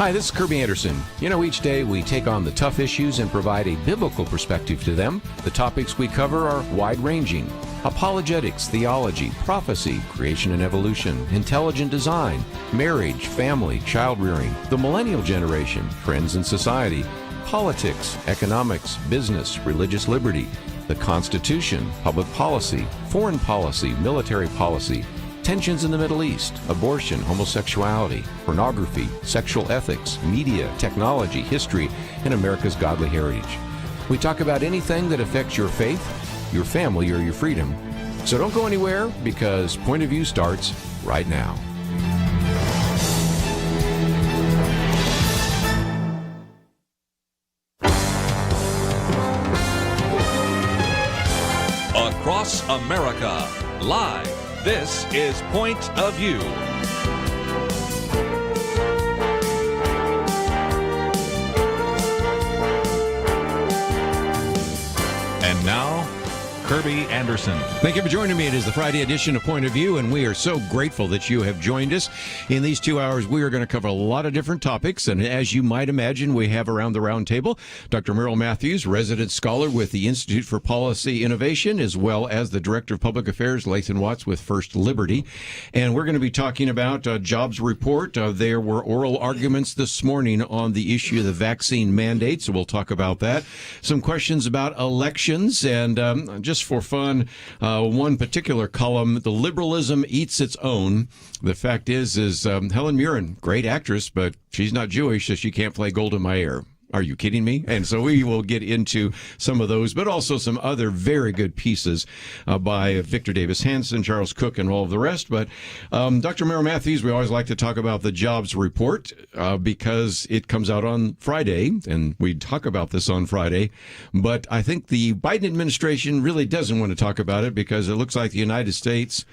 Hi, this is Kerby Anderson. You know, each day we take on the tough issues and provide a biblical perspective to them. The topics we cover are wide-ranging: apologetics, theology, prophecy, creation and evolution, intelligent design, marriage, family, child-rearing, the millennial generation, trends in society, politics, economics, business, religious liberty, the Constitution, public policy, foreign policy, military policy, tensions in the Middle East, abortion, homosexuality, pornography, sexual ethics, media, technology, history, and America's godly heritage. We talk about anything that affects your faith, your family, or your freedom. So don't go anywhere, because Point of View starts right now. Across America, live. This is Point of View. And now, Kerby Anderson. Thank you for joining me. It is the Friday edition of Point of View, and we are so grateful that you have joined us. In these 2 hours, we are going to cover a lot of different topics, and as you might imagine, we have around the round table Dr. Merrill Matthews, resident scholar with the Institute for Policy Innovation, as well as the Director of Public Affairs, Lathan Watts, with First Liberty. And we're going to be talking about jobs report. There were oral arguments this morning on the issue of the vaccine mandate, so we'll talk about that. Some questions about elections, and just for fun, one particular column, the liberalism eats its own. The fact is Helen Mirren, great actress, but she's not Jewish, so she can't play Golda Meir. Are you kidding me? And so we will get into some of those, but also some other very good pieces by Victor Davis Hanson, Charles Cook, and all of the rest. But Dr. Merrill Matthews, we always like to talk about the jobs report because it comes out on Friday, and we talk about this on Friday. But I think the Biden administration really doesn't want to talk about it because it looks like the United States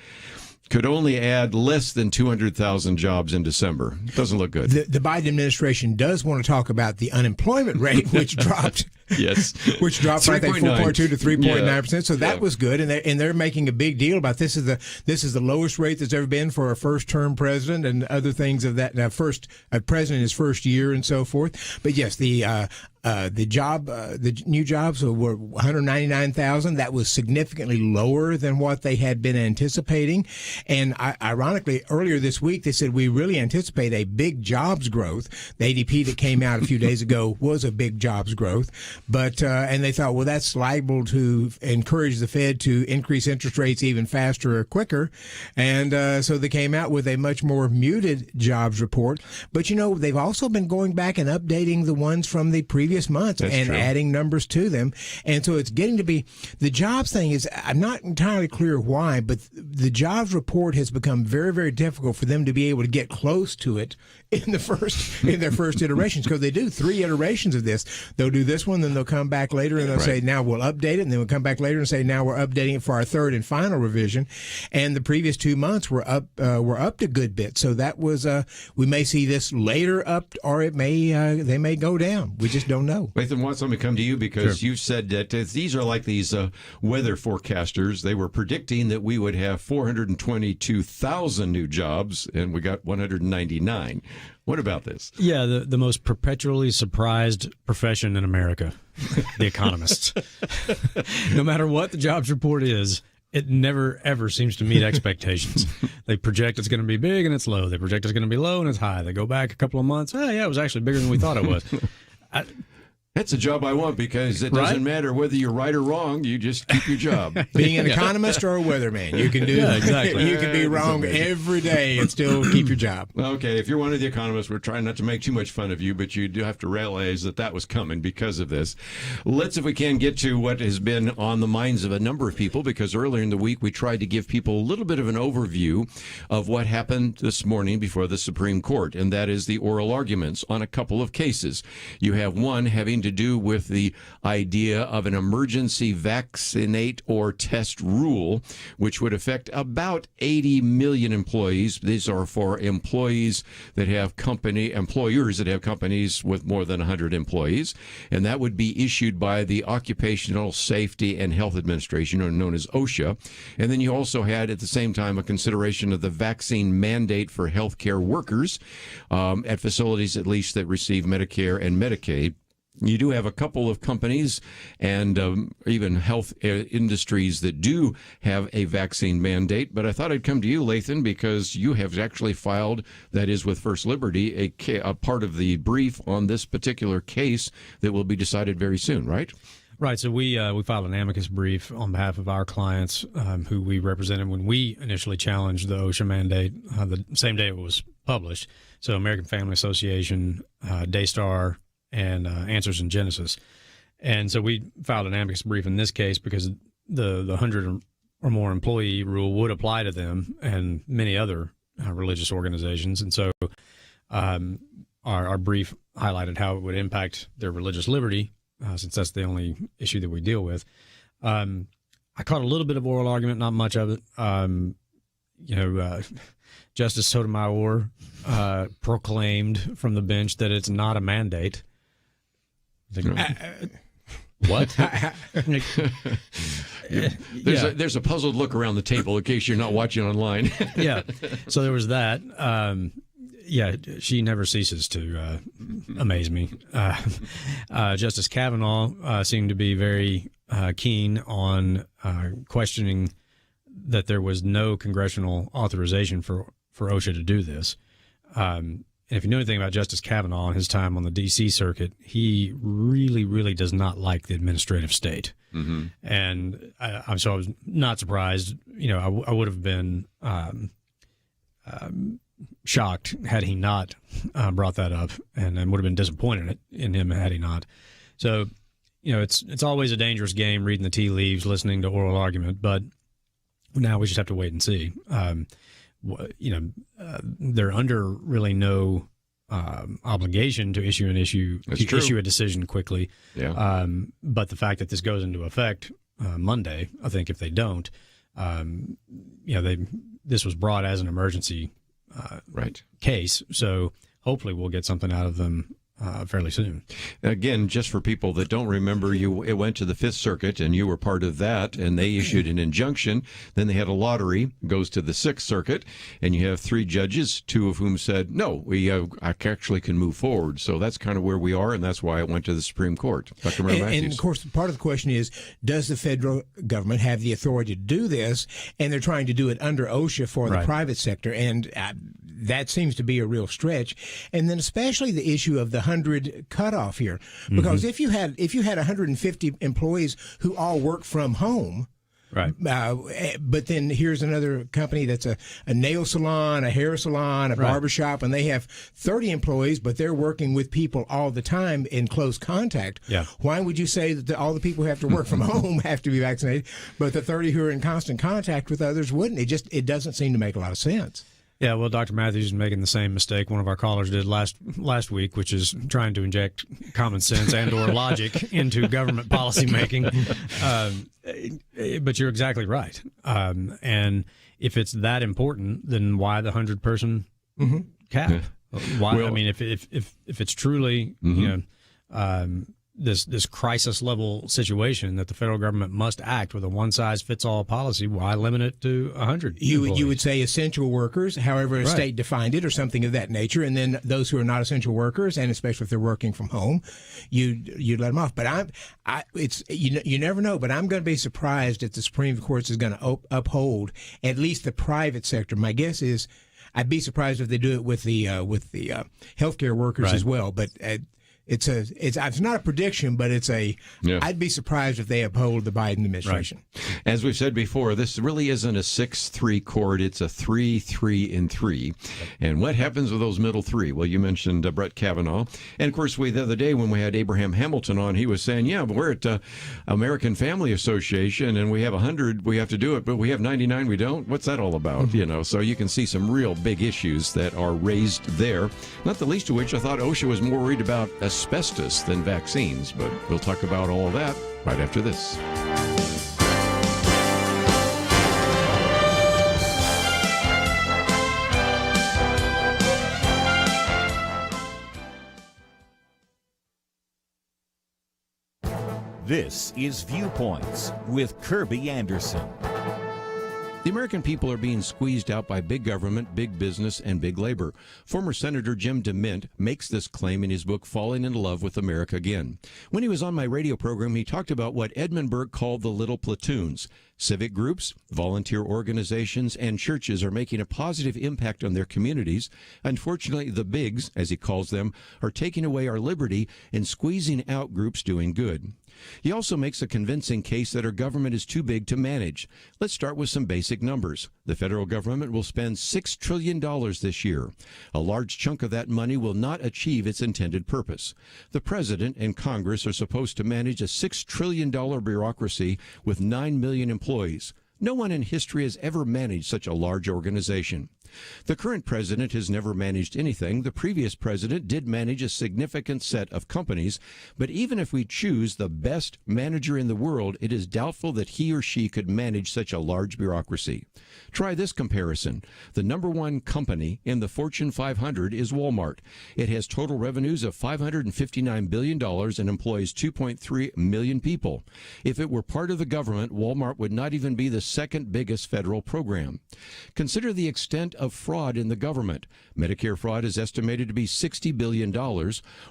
could only add less than 200,000 jobs in December. Doesn't look good. The Biden administration does want to talk about the unemployment rate, which dropped. Yes, which dropped from I think 4.2 to 3.9%. So that was good, and they're making a big deal about this is the lowest rate that's ever been for a first-term president and other things of that. President in his first year and so forth. But yes, the new jobs were 199,000. That was significantly lower than what they had been anticipating. And ironically, earlier this week, they said we really anticipate a big jobs growth. The ADP that came out a few days ago was a big jobs growth. But and they thought, well, that's liable to encourage the Fed to increase interest rates even faster or quicker. And so they came out with a much more muted jobs report. But, you know, they've also been going back and updating the ones from the previous months and adding numbers to them. And so it's getting to be the jobs thing is I'm not entirely clear why, but the jobs report has become very, very difficult for them to be able to get close to it in their first iterations, because they do 3 iterations of this. They'll do this one, then they'll come back later and they'll say, now we'll update it, and then we'll come back later and say, now we're updating it for our third and final revision. And the previous 2 months were up to good bit. So that was we may see this later up, or it may they may go down. We just don't know. Lathan Watts, let me come to you because you said that these are like these weather forecasters. They were predicting that we would have 422,000 new jobs, and we got 199. What about this? Yeah, the most perpetually surprised profession in America, the economists. No matter what the jobs report is, it never, ever seems to meet expectations. They project it's going to be big and it's low. They project it's going to be low and it's high. They go back a couple of months. Oh, yeah, it was actually bigger than we thought it was. That's a job I want, because it doesn't matter whether you're right or wrong. You just keep your job. Being an economist or a weatherman, you can do exactly. You can be wrong every day and still keep your job. Okay, if you're one of the economists, we're trying not to make too much fun of you, but you do have to realize that was coming because of this. Let's, if we can, get to what has been on the minds of a number of people, because earlier in the week we tried to give people a little bit of an overview of what happened this morning before the Supreme Court, and that is the oral arguments on a couple of cases. You have one having having to do with the idea of an emergency vaccinate or test rule, which would affect about 80 million employees. These are for employers that have companies with more than 100 employees, and that would be issued by the Occupational Safety and Health Administration, or known as OSHA. And then you also had at the same time a consideration of the vaccine mandate for healthcare workers at facilities at least that receive Medicare and Medicaid. You do have a couple of companies and even health industries that do have a vaccine mandate, but I thought I'd come to you, Lathan, because you have actually filed, that is with First Liberty, a part of the brief on this particular case that will be decided very soon, right? Right. So we filed an amicus brief on behalf of our clients who we represented when we initially challenged the OSHA mandate the same day it was published. So American Family Association, Daystar, and Answers in Genesis. And so we filed an amicus brief in this case because the 100 or more employee rule would apply to them and many other religious organizations. And so our brief highlighted how it would impact their religious liberty, since that's the only issue that we deal with. I caught a little bit of oral argument, not much of it. Justice Sotomayor proclaimed from the bench that it's not a mandate. What? There's a puzzled look around the table in case you're not watching online. Yeah. So there was that. She never ceases to amaze me. Justice Kavanaugh seemed to be very keen on questioning that there was no congressional authorization for OSHA to do this. And if you know anything about Justice Kavanaugh and his time on the D.C. circuit, he really, really does not like the administrative state. Mm-hmm. And so I was not surprised. I would have been shocked had he not brought that up, and would have been disappointed in him had he not. So, it's always a dangerous game reading the tea leaves, listening to oral argument, but now we just have to wait and see. They're under really no obligation to issue a decision quickly. Yeah. But the fact that this goes into effect Monday, I think if they don't, this was brought as an emergency case. So hopefully we'll get something out of them fairly soon. Again, just for people that don't remember, it went to the Fifth Circuit, and you were part of that, and they issued an injunction. Then they had a lottery, goes to the Sixth Circuit, and you have 3 judges, 2 of whom said, no, we actually can move forward. So that's kind of where we are, and that's why it went to the Supreme Court. Dr. Merrill Matthews. And, of course, part of the question is, does the federal government have the authority to do this? And they're trying to do it under OSHA for the private sector, and that seems to be a real stretch. And then especially the issue of the 100 cutoff here, because if you had 150 employees who all work from home, right? But then here's another company that's a nail salon, a hair salon, a barbershop, and they have 30 employees, but they're working with people all the time in close contact. Yeah. Why would you say that all the people who have to work from home have to be vaccinated, but the 30 who are in constant contact with others wouldn't? It doesn't seem to make a lot of sense. Yeah, well, Dr. Matthews is making the same mistake one of our callers did last week, which is trying to inject common sense and or logic into government policy making. But you're exactly right. And if it's that important, then why the 100-person cap? Yeah. Why? Well, I mean, if it's truly this crisis level situation that the federal government must act with a one size fits all policy, why limit it to 100? You would say essential workers, however a state defined it, or something of that nature, and then those who are not essential workers, and especially if they're working from home, you'd let them off. But you never know. But I'm going to be surprised if the Supreme Court is going to uphold at least the private sector. My guess is I'd be surprised if they do it with the healthcare workers as well. But it's not a prediction, but I'd be surprised if they uphold the Biden administration. Right. As we've said before, this really isn't a 6-3 court. It's a 3-3-3. And what happens with those middle 3? Well, you mentioned Brett Kavanaugh. And, of course, the other day when we had Abraham Hamilton on, he was saying, but we're at American Family Association, and we have 100, we have to do it, but we have 99, we don't? What's that all about? So you can see some real big issues that are raised there, not the least of which I thought OSHA was more worried about asbestos than vaccines, but we'll talk about all of that right after this. This is Viewpoints with Kerby Anderson. The American people are being squeezed out by big government, big business, and big labor. Former Senator Jim DeMint makes this claim in his book, Falling in Love with America Again. When he was on my radio program, he talked about what Edmund Burke called the little platoons. Civic groups, volunteer organizations, and churches are making a positive impact on their communities. Unfortunately, the bigs, as he calls them, are taking away our liberty and squeezing out groups doing good. He also makes a convincing case that our government is too big to manage. Let's start with some basic numbers. The federal government will spend $6 trillion this year. A large chunk of that money will not achieve its intended purpose. The president and Congress are supposed to manage a $6 trillion bureaucracy with 9 million employees. No one in history has ever managed such a large organization. The current president has never managed anything. The previous president did manage a significant set of companies, but even if we choose the best manager in the world, it is doubtful that he or she could manage such a large bureaucracy. Try this comparison. The number one company in the Fortune 500 is Walmart. It has total revenues of $559 billion and employs 2.3 million people. If it were part of the government, Walmart would not even be the second biggest federal program. Consider the extent of fraud in the government. Medicare fraud is estimated to be $60 billion,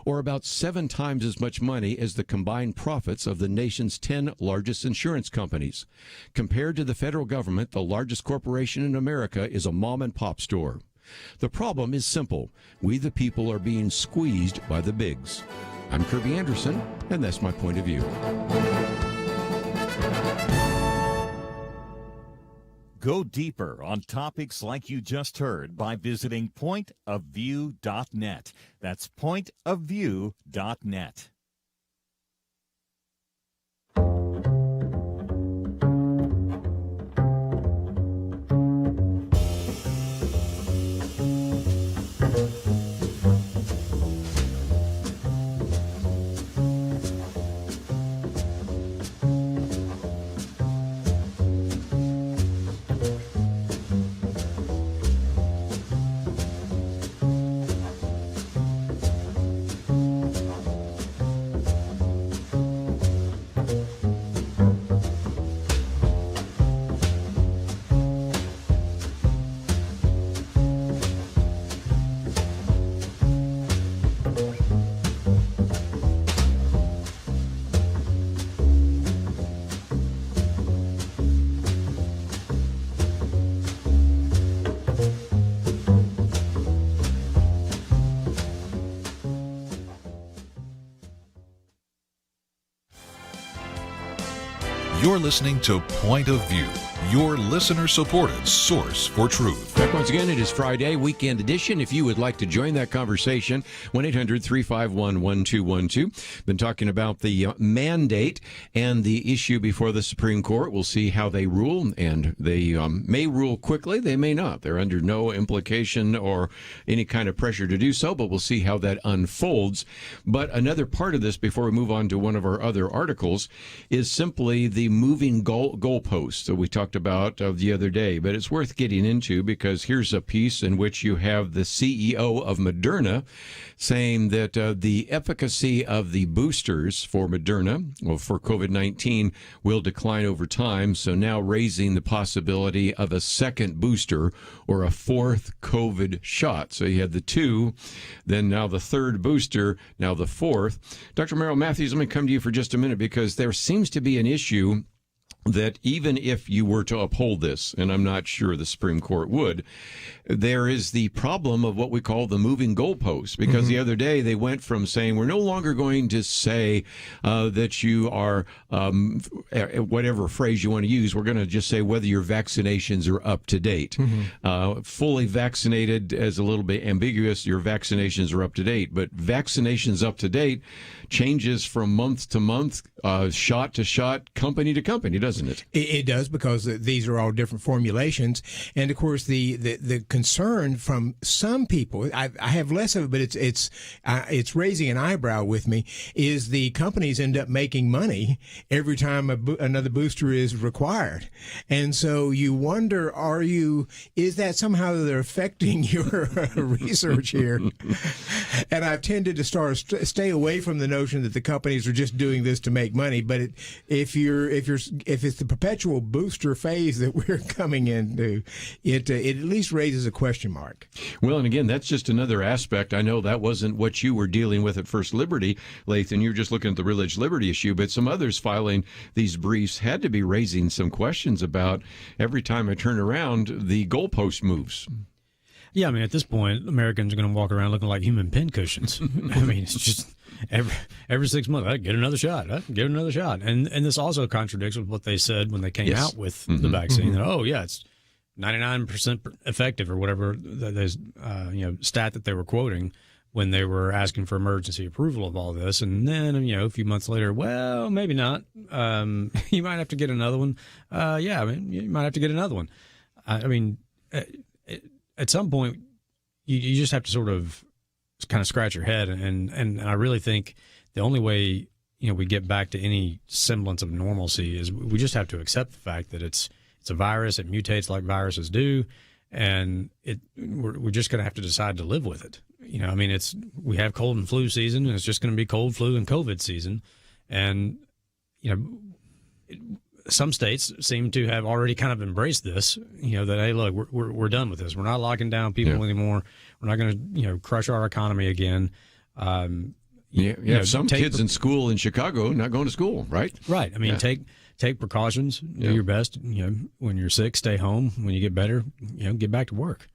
or about 7 times as much money as the combined profits of the nation's 10 largest insurance companies. Compared to the federal government, the largest corporation in America is a mom-and-pop store. The problem is simple. We, the people, are being squeezed by the bigs. I'm Kerby Anderson, and that's my point of view. Go deeper on topics like you just heard by visiting pointofview.net. That's pointofview.net. You're listening to Point of View, your listener-supported source for truth. Back once again, it is Friday, weekend edition. If you would like to join that conversation, 1-800-351-1212. Been talking about the mandate and the issue before the Supreme Court. We'll see how they rule, and they may rule quickly. They may not. They're under no implication or any kind of pressure to do so, but we'll see how that unfolds. But another part of this, before we move on to one of our other articles, is simply the moving goalposts that we talked about the other day. But it's worth getting into because here's a piece in which you have the CEO of Moderna saying that the efficacy of the boosters for Moderna, or for COVID-19, will decline over time. So now raising the possibility of a second booster or a fourth COVID shot. So you had the two, then now the third booster, now the fourth. Dr. Merrill Matthews, let me come to you for just a minute because there seems to be an issue that even if you were to uphold this, and I'm not sure the Supreme Court would, there is the problem of what we call the moving goalposts. Because the other day they went from saying we're no longer going to say that you are, whatever phrase you want to use, we're going to just say whether your vaccinations are up to date. Fully vaccinated is a little bit ambiguous. Your vaccinations are up to date. But vaccinations up to date changes from month to month, shot to shot, company to company, doesn't doesn't it? It does, because these are all different formulations, and of course the concern from some people, I have less of it, but it's raising an eyebrow with me, is the companies end up making money every time another booster is required, and so you wonder, is that somehow they're affecting your research here? And I've tended to stay away from the notion that the companies are just doing this to make money, but if it's the perpetual booster phase that we're coming into, it at least raises a question mark. Well, and again, that's just another aspect. I know that wasn't what you were dealing with at First Liberty, Lathan. You're just looking at the religious liberty issue, but some others filing these briefs had to be raising some questions about every time I turn around, the goalpost moves. Yeah, I mean, at this point, Americans are going to walk around looking like human pincushions. I mean, it's just every 6 months, I get another shot. And this also contradicts with what they said when they came out with the vaccine. That, oh, yeah, it's 99% effective or whatever stat that they were quoting when they were asking for emergency approval of all this. And then, a few months later, well, maybe not. You might have to get another one. You might have to get another one. At some point, you just have to sort of kind of scratch your head, and I really think the only way we get back to any semblance of normalcy is we just have to accept the fact that it's a virus, it mutates like viruses do, and we're just going to have to decide to live with it. We have cold and flu season, and it's just going to be cold, flu, and COVID season, and some states seem to have already kind of embraced this, that, hey, look, we're done with this. We're not locking down people anymore. We're not going to, crush our economy again. Some kids in school in Chicago not going to school, right? Right. I mean, take precautions, do your best. When you're sick, stay home. When you get better, get back to work.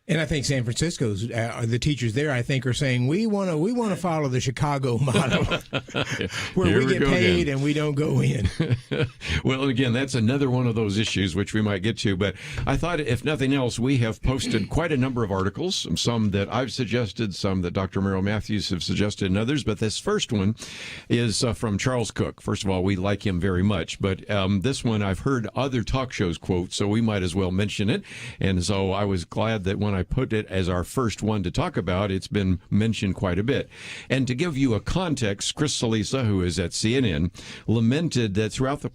And I think San Francisco's the teachers there, I think, are saying we want to follow the Chicago model, where we get paid and we don't go in. Well, and again, that's another one of those issues which we might get to. But I thought, if nothing else, we have posted quite a number of articles, some that I've suggested, some that Dr. Merrill Matthews have suggested, and others. But this first one is from Charles Cook. First of all, we like him very much. But this one I've heard other talk shows quote, so we might as well mention it. And so I was glad that when I put it as our first one to talk about, it's been mentioned quite a bit. And to give you a context, Chris Salisa, who is at CNN, lamented that throughout the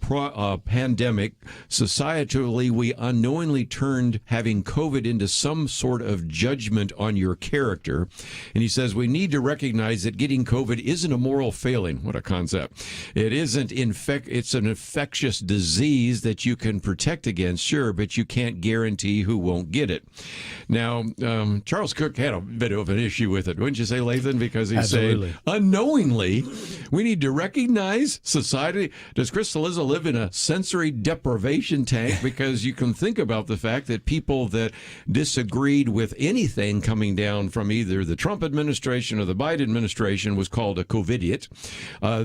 pandemic, societally, we unknowingly turned having COVID into some sort of judgment on your character. And he says, we need to recognize that getting COVID isn't a moral failing. What a concept. It isn't it's an infectious disease that you can protect against, sure, but you can't guarantee who won't get it. Now, Charles Cook had a bit of an issue with it, wouldn't you say, Lathan? Because he's saying, unknowingly, we need to recognize society. Does Chris Salisa live in a sensory deprivation tank? Because you can think about the fact that people that disagreed with anything coming down from either the Trump administration or the Biden administration was called a COVIDiot.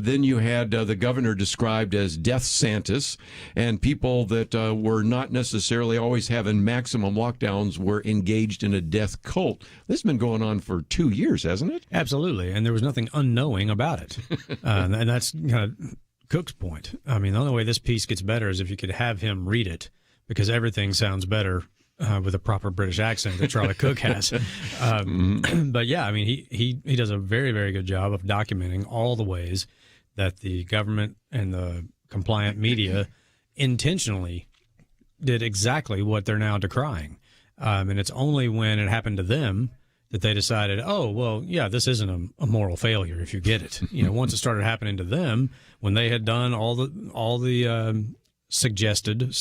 Then you had the governor described as Death Santis, and people that were not necessarily always having maximum lockdowns were engaged in a death cult. This has been going on for 2 years, hasn't it? Absolutely, and there was nothing unknowing about it. And that's kind of Cook's point. I mean, the only way this piece gets better is if you could have him read it, because everything sounds better with a proper British accent that Charlie Cook has. But yeah, I mean, he does a very, very good job of documenting all the ways that the government and the compliant media intentionally did exactly what they're now decrying. And it's only when it happened to them that they decided, oh, well, yeah, this isn't a moral failure if you get it. Once it started happening to them, when they had done all the suggested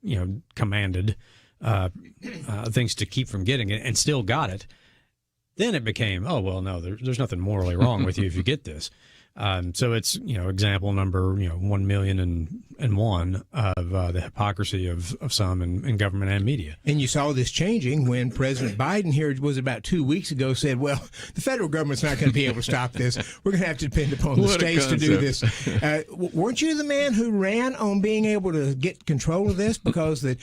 / commanded things to keep from getting it and still got it, then it became, oh, well, no, there's nothing morally wrong with you if you get this. So it's, example number, 1,000,001 of the hypocrisy of some in government and media. And you saw this changing when President Biden here was about 2 weeks ago said, well, the federal government's not going to be able to stop this. We're going to have to depend upon the states to do this. Weren't you the man who ran on being able to get control of this because that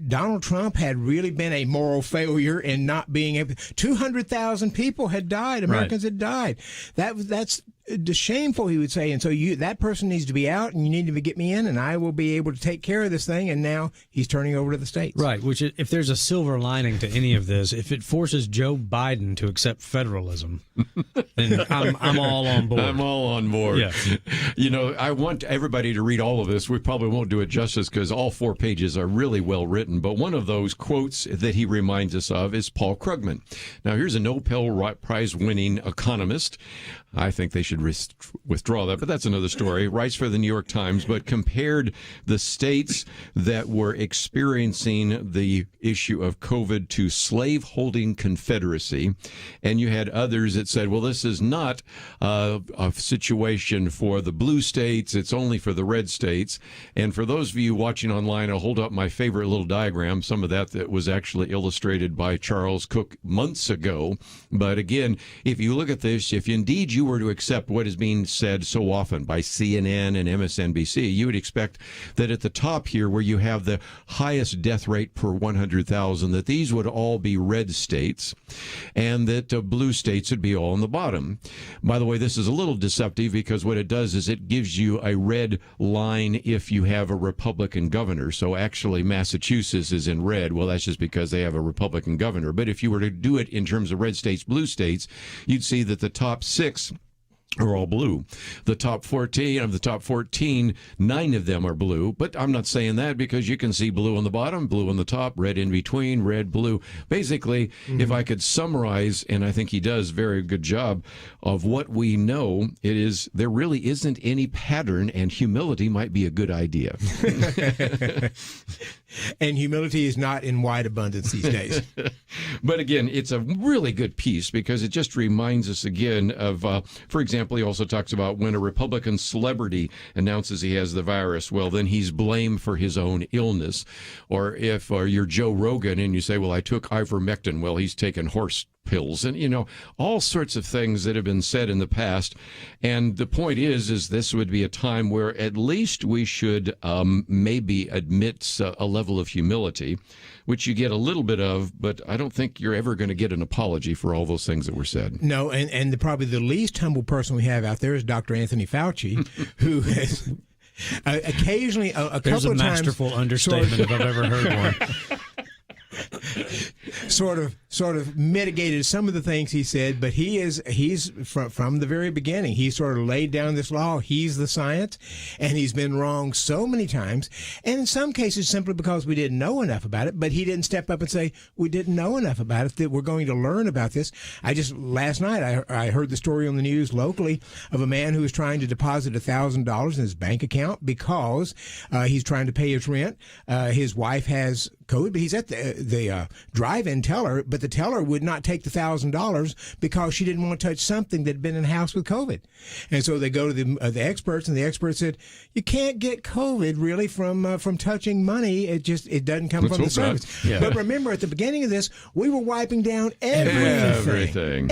Donald Trump had really been a moral failure in not being able. 200,000 people had died. Americans had died. That's shameful, he would say. And so that person needs to be out, and you need to get me in, and I will be able to take care of this thing. And now he's turning over to the states. Right, which if there's a silver lining to any of this, if it forces Joe Biden to accept federalism, then I'm all on board. I'm all on board. Yeah. You know, I want everybody to read all of this. We probably won't do it justice because all 4 pages are really well written. But one of those quotes that he reminds us of is Paul Krugman. Now, here's a Nobel Prize-winning economist. I think they should withdraw that, but that's another story. Writes for the New York Times, but compared the states that were experiencing the issue of COVID to slave-holding Confederacy, and you had others that said, well, this is not a situation for the blue states, it's only for the red states. And for those of you watching online, I'll hold up my favorite little diagram, some of that was actually illustrated by Charles Cook months ago. But again, if you look at this, if indeed you were to accept what is being said so often by CNN and MSNBC, you would expect that at the top here, where you have the highest death rate per 100,000, that these would all be red states, and that blue states would be all on the bottom. By the way, this is a little deceptive because what it does is it gives you a red line if you have a Republican governor. So actually Massachusetts is in red. Well, that's just because they have a Republican governor. But if you were to do it in terms of red states, blue states, you'd see that the top 6 are all blue. The top 14, of the top 14, 9 of them are blue. But I'm not saying that because you can see blue on the bottom, blue on the top, red in between, red, blue. Basically, if I could summarize, and I think he does a very good job of what we know, it is there really isn't any pattern, and humility might be a good idea. And humility is not in wide abundance these days. But again, it's a really good piece because it just reminds us again of, for example, he also talks about when a Republican celebrity announces he has the virus, well, then he's blamed for his own illness. Or if you're Joe Rogan and you say, well, I took ivermectin, well, he's taken horse pills, and, you know, all sorts of things that have been said in the past. And the point is this would be a time where at least we should maybe admit a level of humility, which you get a little bit of, but I don't think you're ever going to get an apology for all those things that were said. No, and probably the least humble person we have out there is Dr. Anthony Fauci, who has occasionally, a couple of times... There's a masterful understatement if I've ever heard one. Sort of mitigated some of the things he said, but he's from the very beginning. He sort of laid down this law. He's the science, and he's been wrong so many times, and in some cases simply because we didn't know enough about it. But he didn't step up and say we didn't know enough about it, that we're going to learn about this. Last night I heard the story on the news locally of a man who was trying to deposit $1,000 in his bank account because he's trying to pay his rent. His wife has COVID, but he's at the drive-in teller, but the teller would not take the $1,000 because she didn't want to touch something that had been in the house with COVID. And so they go to the experts, and the experts said, you can't get COVID really from touching money. It doesn't come from the service. Yeah. But remember, at the beginning of this, we were wiping down everything.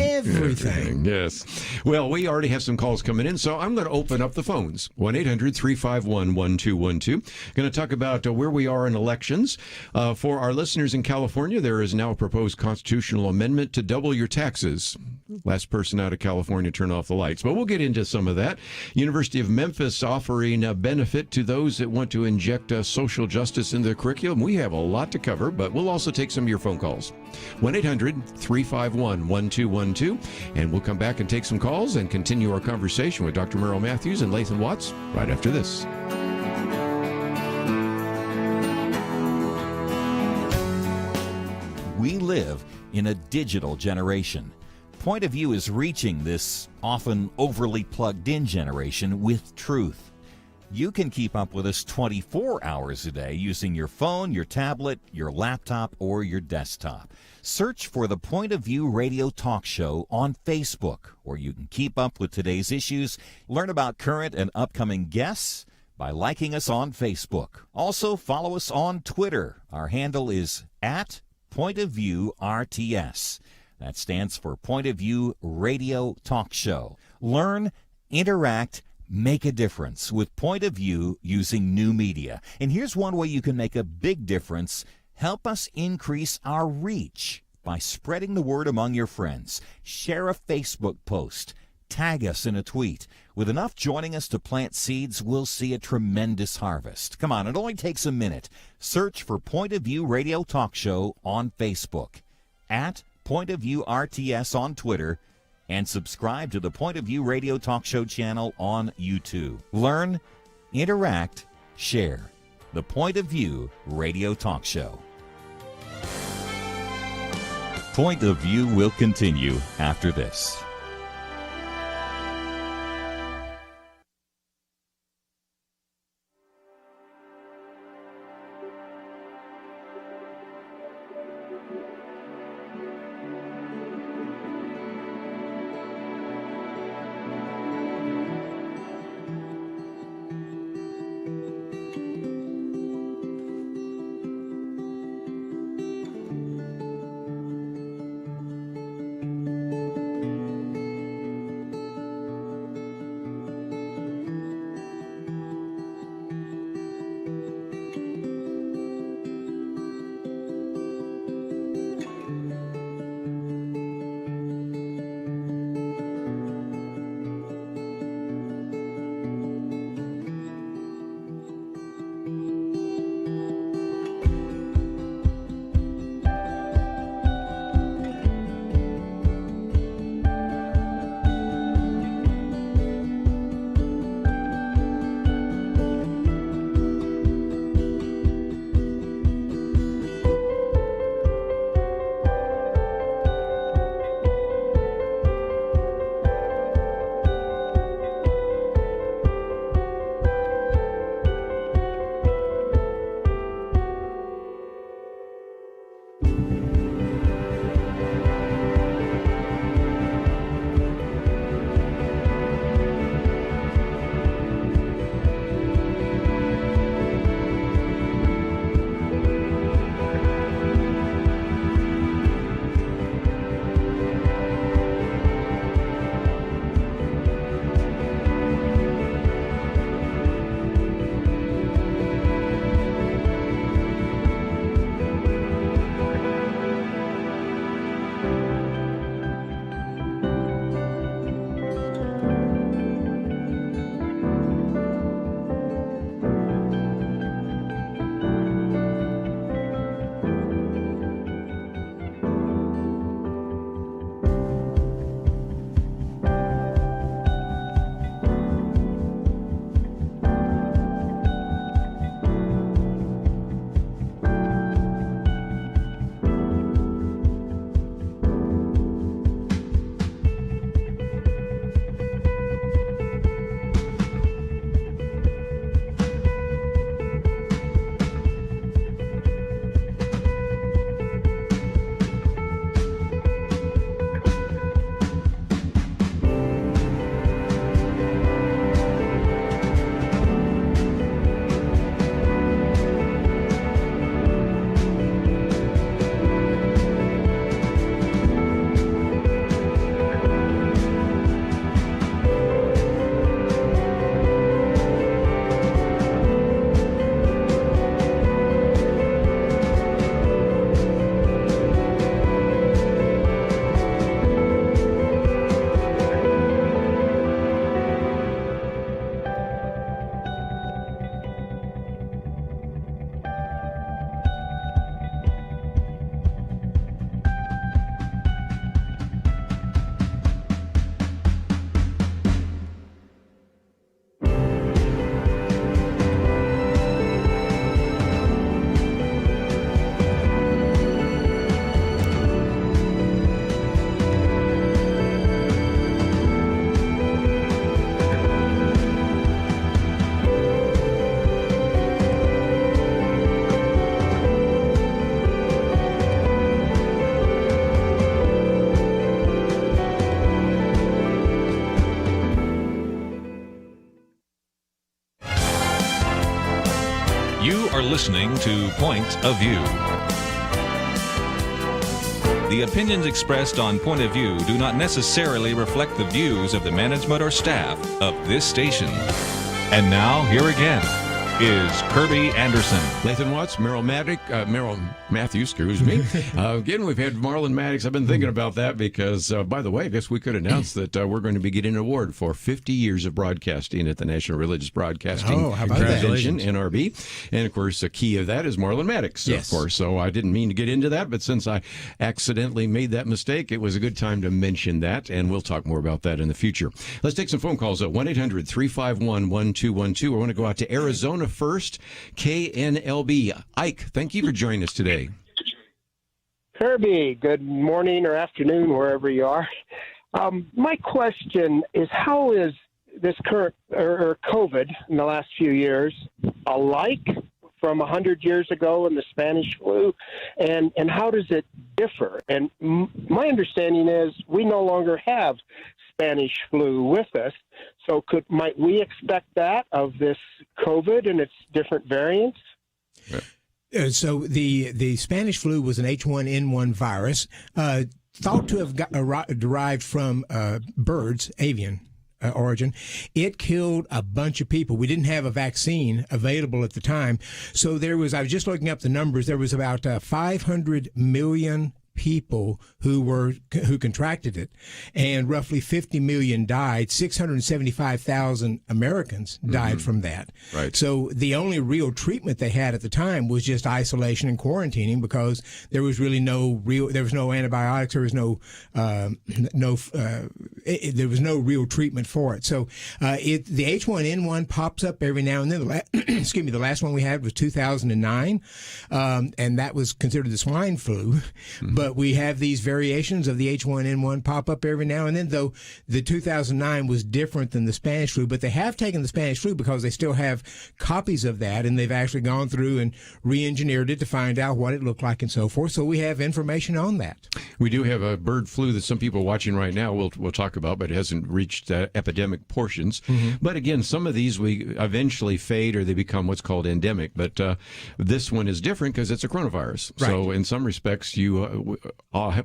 Yes. Well, we already have some calls coming in, so I'm going to open up the phones. 1-800-351-1212. Going to talk about where we are in elections. For our listeners in California, there is now a proposed constitutional amendment to double your taxes. Last person out of California turn off the lights. But we'll get into some of that. University of Memphis offering a benefit to those that want to inject social justice into the curriculum. We have a lot to cover, but we'll also take some of your phone calls. 1-800-351-1212. And we'll come back and take some calls and continue our conversation with Dr. Merrill Matthews and Lathan Watts right after this. We live in a digital generation. Point of View is reaching this often overly plugged-in generation with truth. You can keep up with us 24 hours a day using your phone, your tablet, your laptop, or your desktop. Search for the Point of View radio talk show on Facebook, where you can keep up with today's issues, learn about current and upcoming guests by liking us on Facebook. Also, follow us on Twitter. Our handle is @Point of View RTS. That stands for Point of View Radio Talk Show. Learn, interact, make a difference with Point of View using new media. And here's one way you can make a big difference. Help us increase our reach by spreading the word among your friends. Share a Facebook post. Tag us in a tweet. With enough joining us to plant seeds, we'll see a tremendous harvest. Come on, it only takes a minute. Search for Point of View Radio Talk Show on Facebook, at Point of View RTS on Twitter, and subscribe to the Point of View Radio Talk Show channel on YouTube. Learn, interact, share. The Point of View Radio Talk Show. Point of View will continue after this. You are listening to Point of View. The opinions expressed on Point of View do not necessarily reflect the views of the management or staff of this station. And now, here again, is Kerby Anderson. Lathan Watts, Merrill Matthews, excuse me. Again, we've had Marlon Maddox. I've been thinking about that because, by the way, I guess we could announce that we're going to be getting an award for 50 years of broadcasting at the National Religious Broadcasting how about that? Convention, NRB. And, of course, the key of that is Marlon Maddox, Yes. of course. So I didn't mean to get into that, but since I accidentally made that mistake, it was a good time to mention that, and we'll talk more about that in the future. Let's take some phone calls at 1-800-351-1212. I want to go out to Arizona first. KNLB. Ike, thank you for joining us today. Kerby, good morning or afternoon, wherever you are. My question is, how is this current or COVID in the last few years alike from 100 years ago in the Spanish flu, and how does it differ? And my understanding is we no longer have Spanish flu with us, so might we expect that of this COVID and its different variants? So the Spanish flu was an H1N1 virus, thought to have derived from birds, avian origin. It killed a bunch of people. We didn't have a vaccine available at the time. So I was just looking up the numbers, there was about 500 million people who contracted it, and roughly 50 million died. 675,000 Americans died from that. Right. So the only real treatment they had at the time was just isolation and quarantining, because there was really no antibiotics. There was there was no real treatment for it. So the H1N1 pops up every now and then. The last one we had was 2009, and that was considered the swine flu. But we have these variations of the H1N1 pop up every now and then, though the 2009 was different than the Spanish flu. But they have taken the Spanish flu because they still have copies of that, and they've actually gone through and re-engineered it to find out what it looked like and so forth. So we have information on that. We do have a bird flu that some people watching right now we'll talk about, but it hasn't reached epidemic portions. But again, some of these we eventually fade or they become what's called endemic. But this one is different because it's a coronavirus. Right. So in some respects, you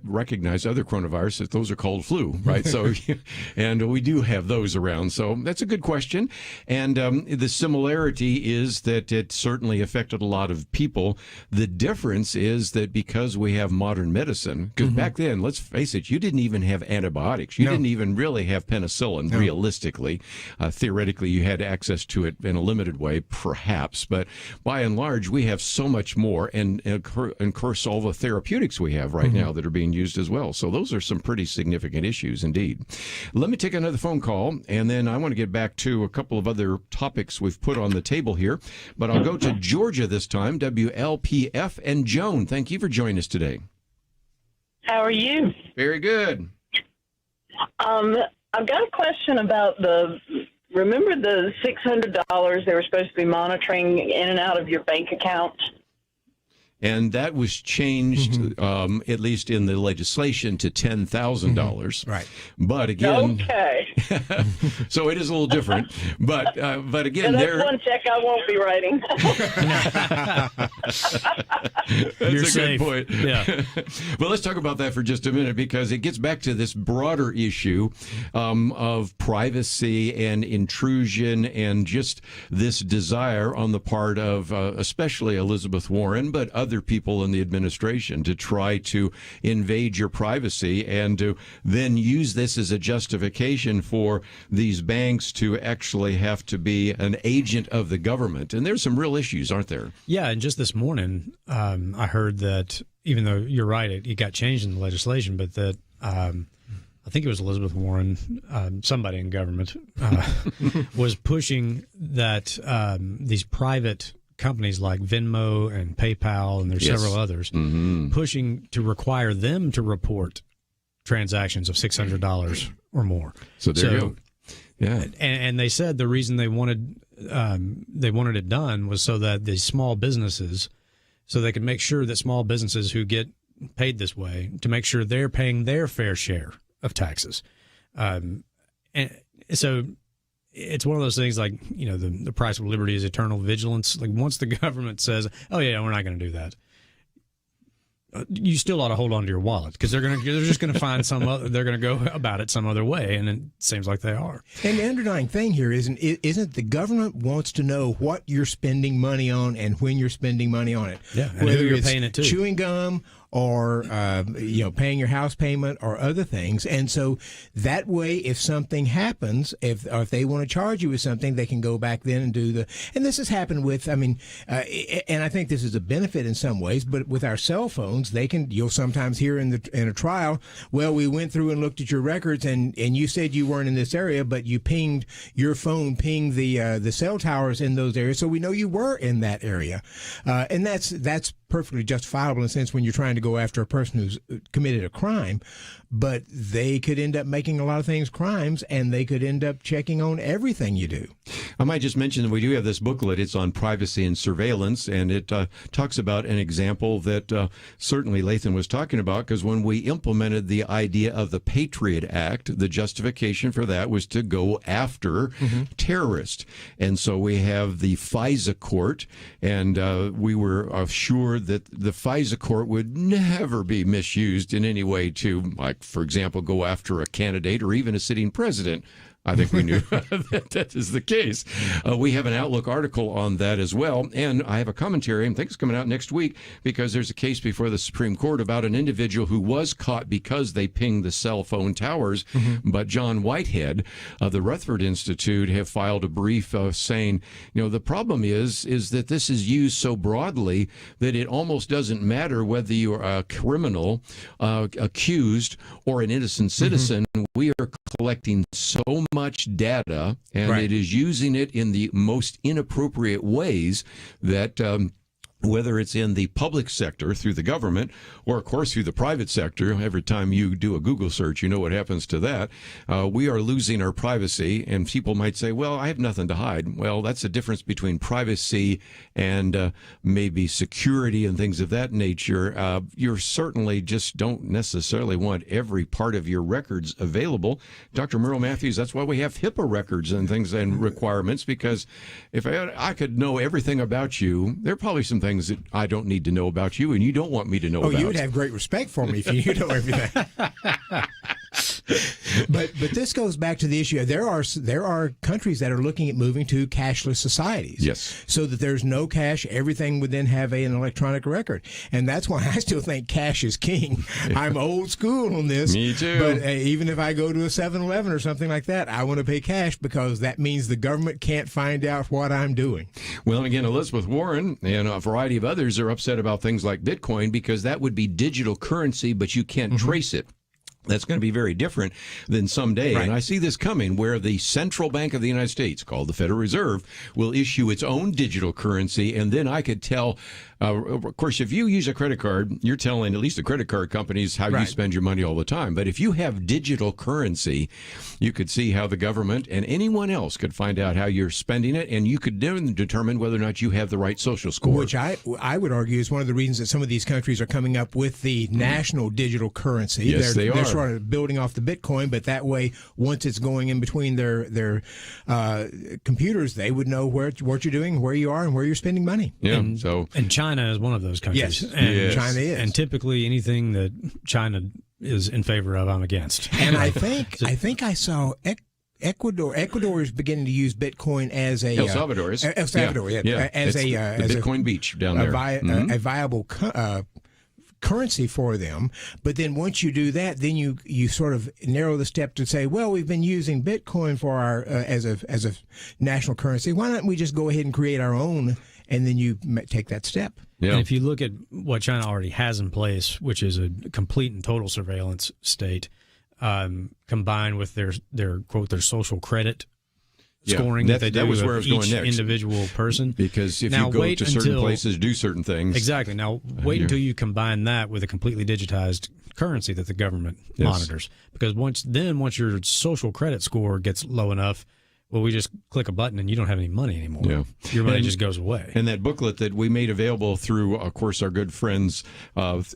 recognize other coronaviruses. Those are called flu, right? So, and we do have those around. So that's a good question. And the similarity is that it certainly affected a lot of people. The difference is that because we have modern medicine, because back then, let's face it, you didn't even have antibiotics. You didn't even really have penicillin, realistically. Theoretically, you had access to it in a limited way, perhaps. But by and large, we have so much more. And of course, all the therapeutics we have right now that are being used as well. So those are some pretty significant issues indeed. Let me take another phone call, and then I want to get back to a couple of other topics we've put on the table here. But I'll go to Georgia this time, WLPF. And Joan, thank you for joining us today. How are you? Very good. I've got a question about remember the $600 they were supposed to be monitoring in and out of your bank account? And that was changed, at least in the legislation, to $10,000. Right. But again, Okay. so it is a little different. But again, So that's there. one check I won't be writing. That's You're a safe. good point. Yeah. Well, let's talk about that for just a minute, because it gets back to this broader issue of privacy and intrusion, and just this desire on the part of especially Elizabeth Warren, but other people in the administration, to try to invade your privacy and to then use this as a justification for these banks to actually have to be an agent of the government. And there's some real issues, aren't there? Yeah, and just this morning, I heard that, even though you're right, it got changed in the legislation, but that I think it was Elizabeth Warren, somebody in government, was pushing that these private companies like Venmo and PayPal, and there's several others, pushing to require them to report transactions of $600 or more. So there you go. Yeah. And they said the reason they wanted it done was so that the small businesses, so they could make sure that small businesses who get paid this way, to make sure they're paying their fair share of taxes. And so it's one of those things, like, you know, the price of liberty is eternal vigilance. Like, once the government says, oh yeah, we're not going to do that, you still ought to hold on to your wallet, because they're just gonna find they're gonna go about it some other way, and it seems like they are. And the underlying thing here isn't the government wants to know what you're spending money on and when you're spending money on it. Yeah, and whether you're paying it to. Chewing gum or paying your house payment or other things. And so that way, if something happens, if they want to charge you with something, they can go back then and do and this has happened with, and I think this is a benefit in some ways, but with our cell phones, you'll sometimes hear in a trial, well, we went through and looked at your records and you said you weren't in this area, but your phone pinged the cell towers in those areas, so we know you were in that area. And that's perfectly justifiable in a sense when you're trying to go after a person who's committed a crime, but they could end up making a lot of things crimes, and they could end up checking on everything you do. I might just mention that we do have this booklet. It's on privacy and surveillance, and it talks about an example that certainly Lathan was talking about, because when we implemented the idea of the Patriot Act, the justification for that was to go after terrorists. And so we have the FISA court, and we were assured that the FISA court would never be misused in any way to, like, for example, go after a candidate or even a sitting president. I think we knew that is the case. We have an Outlook article on that as well. And I have a commentary, I think it's coming out next week, because there's a case before the Supreme Court about an individual who was caught because they pinged the cell phone towers. But John Whitehead of the Rutherford Institute have filed a brief saying, the problem is that this is used so broadly that it almost doesn't matter whether you're a criminal, accused, or an innocent citizen. We are collecting so much data, and it is using it in the most inappropriate ways that whether it's in the public sector through the government or, of course, through the private sector. Every time you do a Google search, you know what happens to that. We are losing our privacy, and people might say, well, I have nothing to hide. Well, that's the difference between privacy and maybe security and things of that nature. You certainly just don't necessarily want every part of your records available. Dr. Merrill Matthews, that's why we have HIPAA records and things and requirements, because if I could know everything about you, there are probably some things that I don't need to know about you, and you don't want me to know about. Oh, you would have great respect for me if you know everything. But this goes back to the issue. There are countries that are looking at moving to cashless societies. Yes. So that there's no cash. Everything would then have an electronic record. And that's why I still think cash is king. I'm old school on this. Me too. But even if I go to a 7-Eleven or something like that, I want to pay cash, because that means the government can't find out what I'm doing. Well, and again, Elizabeth Warren and a variety of others are upset about things like Bitcoin, because that would be digital currency, but you can't trace it. That's going to be very different than someday. Right. And I see this coming, where the Central Bank of the United States, called the Federal Reserve, will issue its own digital currency. And then I could tell, of course, if you use a credit card, you're telling at least the credit card companies how you spend your money all the time. But if you have digital currency, you could see how the government and anyone else could find out how you're spending it. And you could then determine whether or not you have the right social score. Which I would argue is one of the reasons that some of these countries are coming up with the national digital currency. Yes, they are. They're sort of building off the Bitcoin, but that way, once it's going in between their computers, they would know what you're doing, where you are, and where you're spending money. Yeah. And China is one of those countries. Yes, and China is. And typically, anything that China is in favor of, I'm against. And I think I saw Ecuador is beginning to use Bitcoin as a El Salvador is. El Salvador, as the Bitcoin beach down there, a viable currency for them. But then once you do that, then you sort of narrow the step to say, well, we've been using Bitcoin for our as a national currency. Why don't we just go ahead and create our own? And then you take that step. Yeah. And if you look at what China already has in place, which is a complete and total surveillance state, combined with their quote their social credit scoring that they do with each individual person. Because if you go to certain places, do certain things. Exactly. Now, wait until you combine that with a completely digitized currency that the government monitors. Because once your social credit score gets low enough, well, we just click a button and you don't have any money anymore. Yeah. Your money just goes away. And that booklet that we made available through, of course, our good friends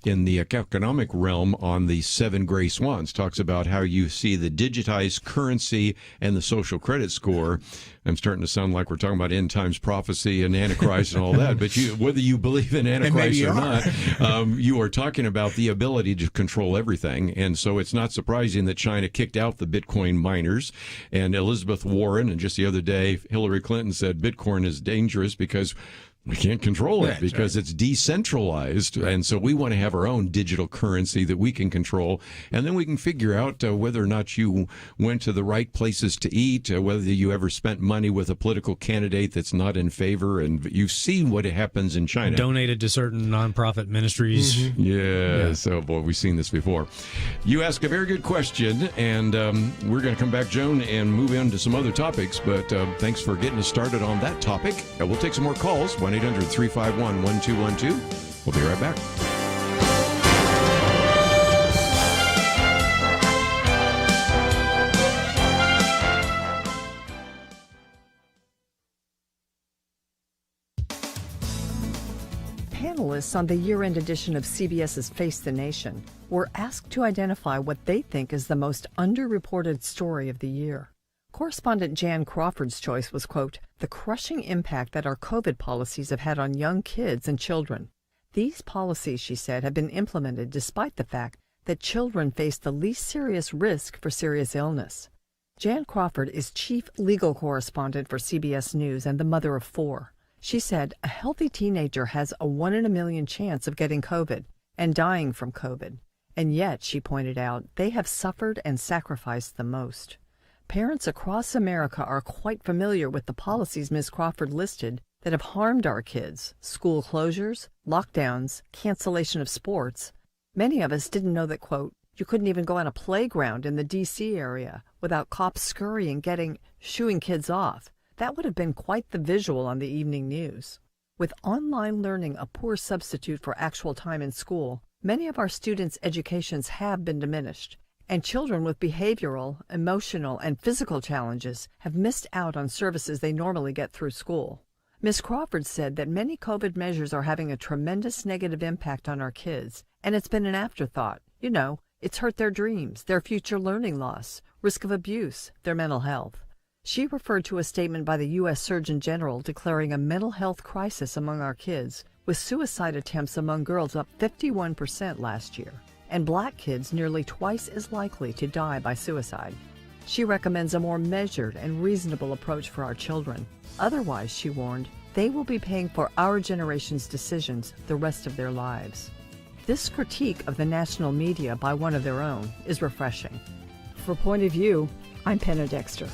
in the economic realm on the 7 Gray Swans talks about how you see the digitized currency and the social credit score. I'm starting to sound like we're talking about end times prophecy and Antichrist and all that, but whether you believe in Antichrist or not, you are talking about the ability to control everything. And so it's not surprising that China kicked out the Bitcoin miners. And Elizabeth Warren, and just the other day, Hillary Clinton said Bitcoin is dangerous because we can't control it because it's decentralized. And so we want to have our own digital currency that we can control. And then we can figure out whether or not you went to the right places to eat, whether you ever spent money with a political candidate that's not in favor. And you've seen what happens in China. Donated to certain nonprofit ministries. Mm-hmm. Yes. Oh, boy, we've seen this before. You ask a very good question, and we're going to come back, Joan, and move on to some other topics. But thanks for getting us started on that topic. We'll take some more calls. 1-800-351-1212. We'll be right back. Panelists on the year-end edition of CBS's Face the Nation were asked to identify what they think is the most underreported story of the year. Correspondent Jan Crawford's choice was, quote, the crushing impact that our COVID policies have had on young kids and children. These policies, she said, have been implemented despite the fact that children face the least serious risk for serious illness. Jan Crawford is chief legal correspondent for CBS News and the mother of 4. She said a healthy teenager has a 1 in a million chance of getting COVID and dying from COVID. And yet, she pointed out, they have suffered and sacrificed the most. Parents across America are quite familiar with the policies Ms. Crawford listed that have harmed our kids: school closures, lockdowns, cancellation of sports. Many of us didn't know that, quote, you couldn't even go on a playground in the D.C. area without cops scurrying, shooing kids off. That would have been quite the visual on the evening news. With online learning a poor substitute for actual time in school, many of our students' educations have been diminished. And children with behavioral, emotional, and physical challenges have missed out on services they normally get through school. Ms. Crawford said that many COVID measures are having a tremendous negative impact on our kids, and it's been an afterthought. You know, it's hurt their dreams, their future learning loss, risk of abuse, their mental health. She referred to a statement by the U.S. Surgeon General declaring a mental health crisis among our kids, with suicide attempts among girls up 51% last year, and black kids nearly twice as likely to die by suicide. She recommends a more measured and reasonable approach for our children. Otherwise, she warned, they will be paying for our generation's decisions the rest of their lives. This critique of the national media by one of their own is refreshing. For Point of View, I'm Penna Dexter.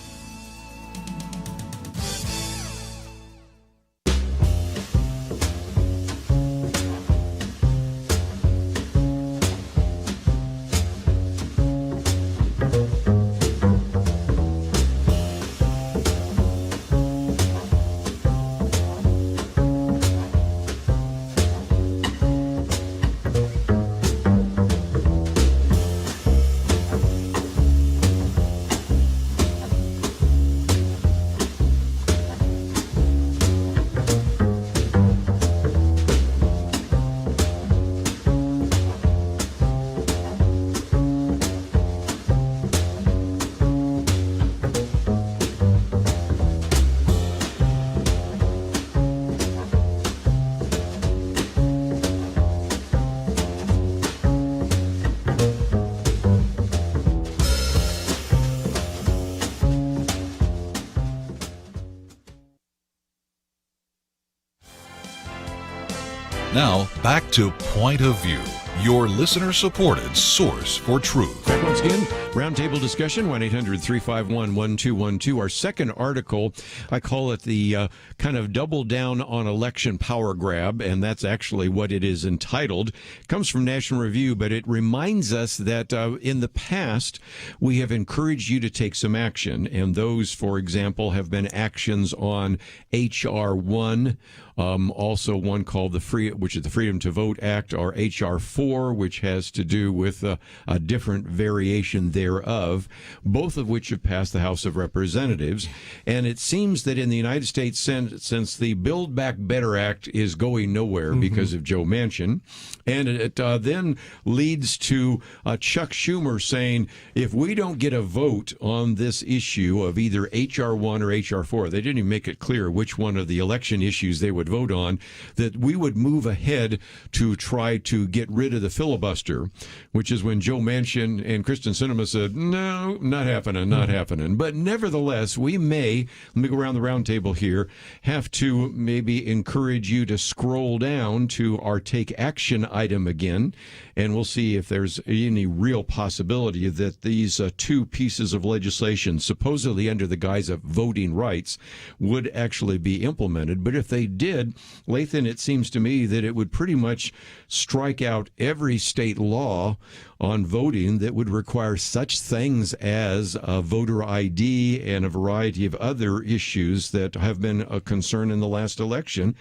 Now, back to Point of View, your listener-supported source for truth. Back once again, roundtable discussion, 1-800-351-1212. Our second article, I call it the kind of double down on election power grab, and that's actually what it is entitled. It comes from National Review, but it reminds us that in the past, we have encouraged you to take some action, and those, for example, have been actions on H.R. 1, also one called which is the Freedom to Vote Act, or H.R. 4. 4, which has to do with a different variation thereof, both of which have passed the House of Representatives. And it seems that in the United States, since the Build Back Better Act is going nowhere because of Joe Manchin, and it then leads to Chuck Schumer saying, if we don't get a vote on this issue of either H.R. 1 or H.R. 4, they didn't even make it clear which one of the election issues they would vote on, that we would move ahead to try to get rid of the filibuster, which is when Joe Manchin and Kristen Sinema said, no, not happening, not happening. But nevertheless, we may, let me go around the round table here, have to maybe encourage you to scroll down to our take action item again, and we'll see if there's any real possibility that these two pieces of legislation, supposedly under the guise of voting rights, would actually be implemented. But if they did, Lathan, it seems to me that it would pretty much strike out every state law on voting that would require such things as a voter ID and a variety of other issues that have been a concern in the last election.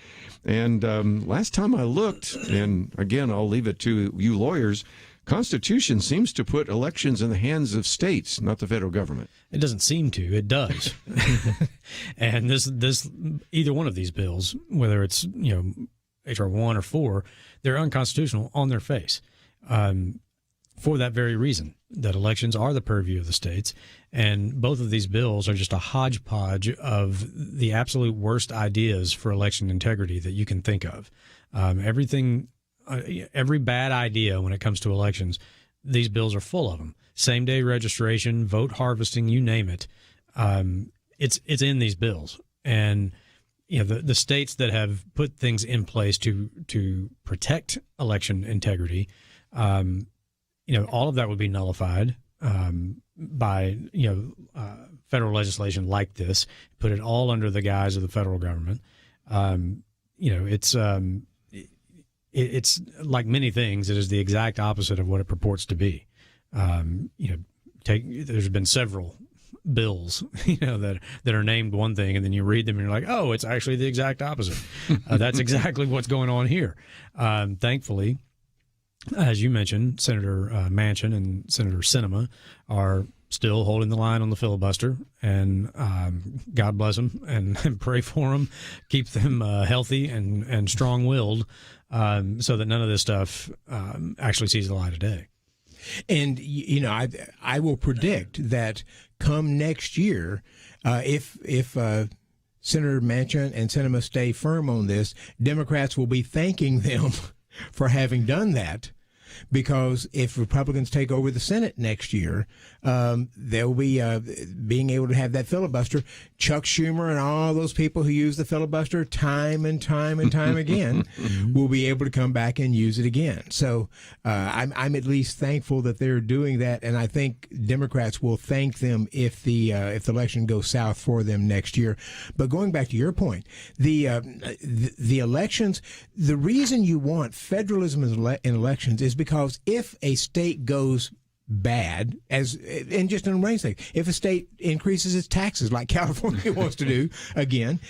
And last time I looked, and again, I'll leave it to you lawyers, Constitution seems to put elections in the hands of states, not the federal government. It doesn't seem to. It does. And this either one of these bills, whether it's H.R. 1 or 4, they're unconstitutional on their face. For that very reason, that elections are the purview of the states, and both of these bills are just a hodgepodge of the absolute worst ideas for election integrity that you can think of. Every bad idea when it comes to elections, these bills are full of them. Same-day registration, vote harvesting, you name it. It's in these bills, and the states that have put things in place to protect election integrity. All of that would be nullified by federal legislation like this. Put it all under the guise of the federal government. It's like many things. It is the exact opposite of what it purports to be. There's been several bills, that are named one thing, and then you read them and you're like, oh, it's actually the exact opposite. That's exactly what's going on here. Thankfully, as you mentioned, Senator Manchin and Senator Sinema are still holding the line on the filibuster, and God bless them and pray for them, keep them healthy and strong-willed, so that none of this stuff actually sees the light of day. And, I will predict that come next year, if Senator Manchin and Sinema stay firm on this, Democrats will be thanking them for having done that, because if Republicans take over the Senate next year, they'll be being able to have that filibuster. Chuck Schumer and all those people who use the filibuster time and time and time again will be able to come back and use it again. So I'm at least thankful that they're doing that, and I think Democrats will thank them if the election goes south for them next year. But going back to your point, the elections, the reason you want federalism in elections is because if a state goes bad, and just in rain sake, if a state increases its taxes like California wants to do again,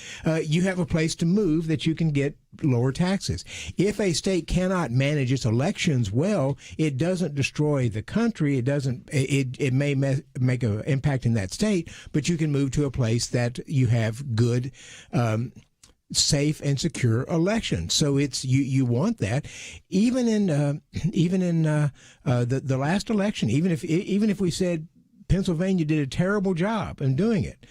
you have a place to move that you can get lower taxes. If a state cannot manage its elections well, it doesn't destroy the country. It may make an impact in that state, but you can move to a place that you have good safe and secure election. So it's you want that, even in the last election. Even if we said Pennsylvania did a terrible job in doing it,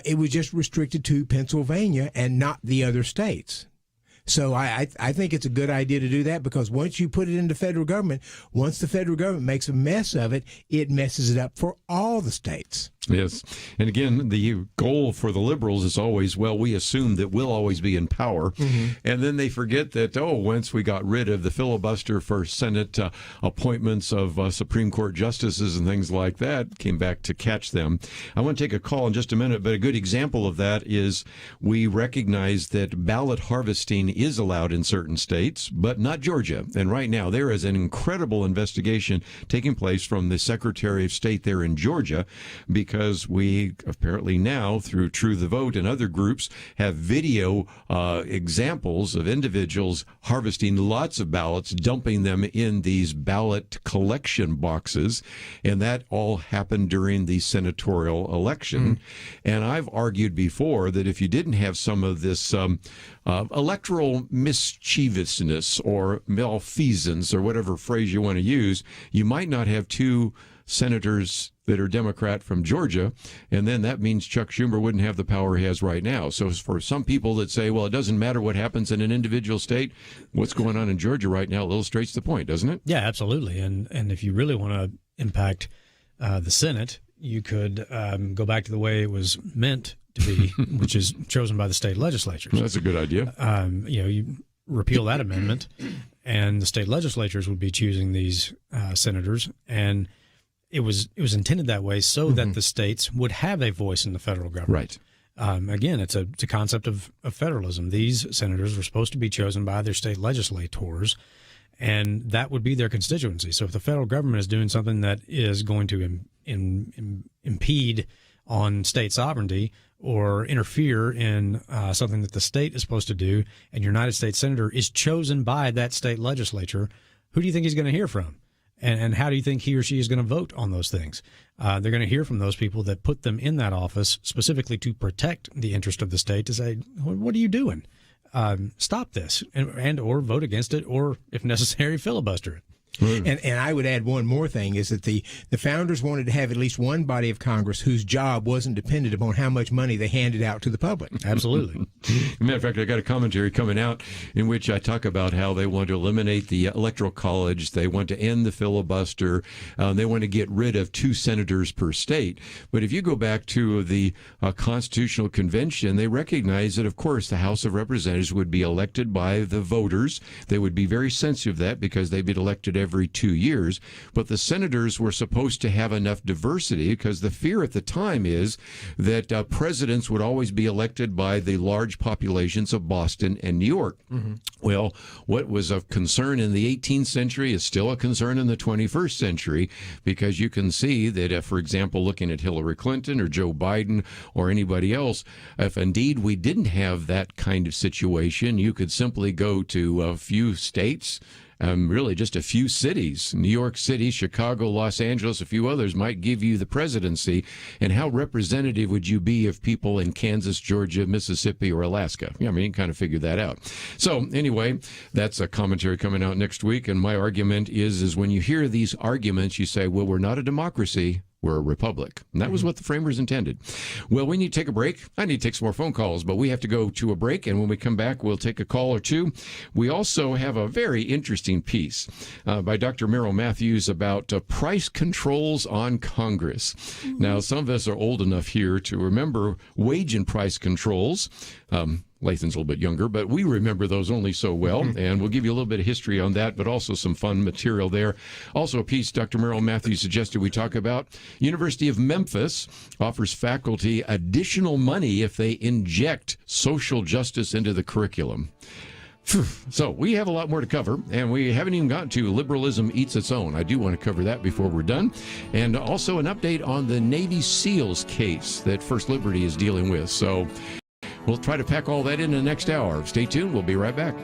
it was just restricted to Pennsylvania and not the other states. So I think it's a good idea to do that, because once you put it into federal government, once the federal government makes a mess of it, it messes it up for all the states. Yes. And again, the goal for the liberals is always, well, we assume that we'll always be in power. And then they forget that, once we got rid of the filibuster for Senate appointments of Supreme Court justices and things like that, came back to catch them. I want to take a call in just a minute, but a good example of that is we recognize that ballot harvesting is allowed in certain states, but not Georgia. And right now, there is an incredible investigation taking place from the Secretary of State there in Georgia, because we apparently now, through True the Vote and other groups, have video examples of individuals harvesting lots of ballots, dumping them in these ballot collection boxes, and that all happened during the senatorial election. And I've argued before that if you didn't have some of this electoral mischievousness or malfeasance or whatever phrase you want to use, you might not have two senators that are Democrat from Georgia, and then that means Chuck Schumer wouldn't have the power he has right now. So for some people that say, well, it doesn't matter what happens in an individual state, what's going on in Georgia right now illustrates the point, doesn't it? Yeah, absolutely. And if you really want to impact the Senate, you could go back to the way it was meant to be, which is chosen by the state legislatures. Well, that's a good idea. You repeal that amendment, and the state legislatures would be choosing these senators, and it was intended that way so that the states would have a voice in the federal government. Right. Again, it's a concept of federalism. These senators were supposed to be chosen by their state legislators, and that would be their constituency. So if the federal government is doing something that is going to impede on state sovereignty or interfere in something that the state is supposed to do, and your United States senator is chosen by that state legislature, who do you think he's going to hear from? And how do you think he or she is going to vote on those things? They're going to hear from those people that put them in that office specifically to protect the interest of the state, to say, what are you doing? Stop this, and or vote against it, or if necessary, filibuster it. And I would add one more thing, is that the founders wanted to have at least one body of Congress whose job wasn't dependent upon how much money they handed out to the public. Absolutely. Matter of fact, I got a commentary coming out in which I talk about how they want to eliminate the Electoral College. They want to end the filibuster. They want to get rid of 2 senators per state. But if you go back to the Constitutional Convention, they recognize that, of course, the House of Representatives would be elected by the voters. They would be very sensitive to that because they'd be elected every 2 years, but the senators were supposed to have enough diversity, because the fear at the time is that presidents would always be elected by the large populations of Boston and New York. Well, what was of concern in the 18th century is still a concern in the 21st century, because you can see that, for example, looking at Hillary Clinton or Joe Biden or anybody else, if indeed we didn't have that kind of situation, you could simply go to a few states, really just a few cities, New York City, Chicago, Los Angeles, a few others might give you the presidency. And how representative would you be of people in Kansas, Georgia, Mississippi, or Alaska? Yeah, I mean, you can kind of figure that out. So anyway, that's a commentary coming out next week. And my argument is when you hear these arguments, you say, well, we're not a democracy. We're a republic. And that was what the framers intended. Well, we need to take a break. I need to take some more phone calls, but we have to go to a break. And when we come back, we'll take a call or two. We also have a very interesting piece by Dr. Merrill Matthews about price controls on Congress. Now, some of us are old enough here to remember wage and price controls. Lathan's a little bit younger, but we remember those only so well, and we'll give you a little bit of history on that, but also some fun material there. Also, a piece Dr. Merrill Matthews suggested we talk about. University of Memphis offers faculty additional money if they inject social justice into the curriculum. So we have a lot more to cover, and we haven't even gotten to Liberalism Eats Its Own. I do want to cover that before we're done. And also an update on the Navy SEALs case that First Liberty is dealing with. So we'll try to pack all that in the next hour. Stay tuned. We'll be right back.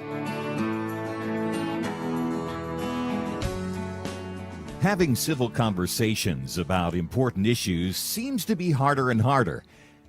Having civil conversations about important issues seems to be harder and harder.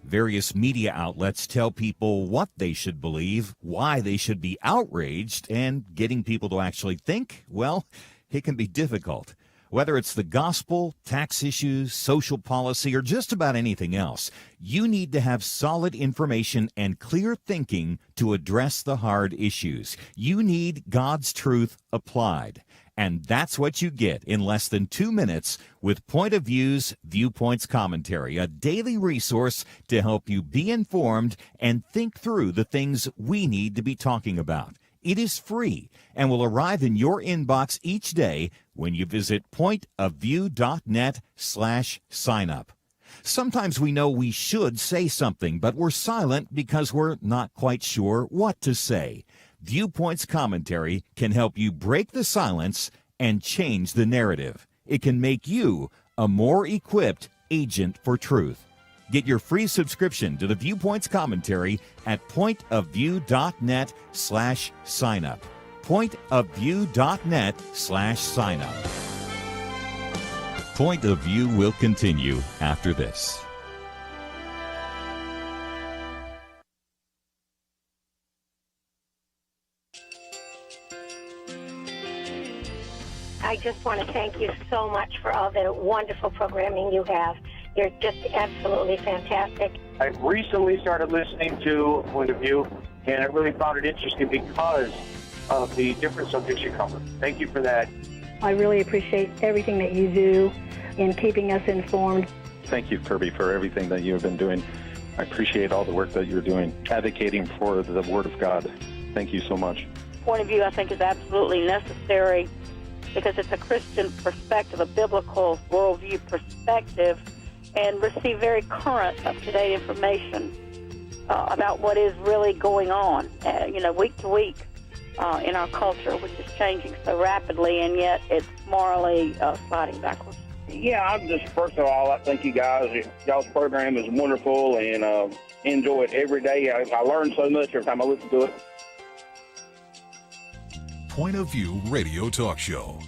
Various media outlets tell people what they should believe, why they should be outraged, and getting people to actually think, well, it can be difficult. Whether it's the gospel, tax issues, social policy, or just about anything else, you need to have solid information and clear thinking to address the hard issues. You need God's truth applied. And that's what you get in less than 2 minutes with Point of View's Viewpoints Commentary, a daily resource to help you be informed and think through the things we need to be talking about. It is free and will arrive in your inbox each day when you visit pointofview.net/signup. Sometimes we know we should say something, but we're silent because we're not quite sure what to say. Viewpoints Commentary can help you break the silence and change the narrative. It can make you a more equipped agent for truth. Get your free subscription to the Viewpoints Commentary at pointofview.net/signup. pointofview.net/signup. Point of View will continue after this. I just want to thank you so much for all the wonderful programming you have. You're just absolutely fantastic. I recently started listening to Point of View, and I really found it interesting because of the different subjects you cover. Thank you for that. I really appreciate everything that you do in keeping us informed. Thank you, Kerby, for everything that you have been doing. I appreciate all the work that you're doing, advocating for the Word of God. Thank you so much. Point of View, I think, is absolutely necessary because it's a Christian perspective, a biblical worldview perspective, and receive very current, up-to-date information about what is really going on, week to week in our culture, which is changing so rapidly, and yet it's morally sliding backwards. Yeah, I'm just, first of all, I thank you guys. Y'all's program is wonderful, and enjoy it every day. I learn so much every time I listen to it. Point of View Radio Talk Show.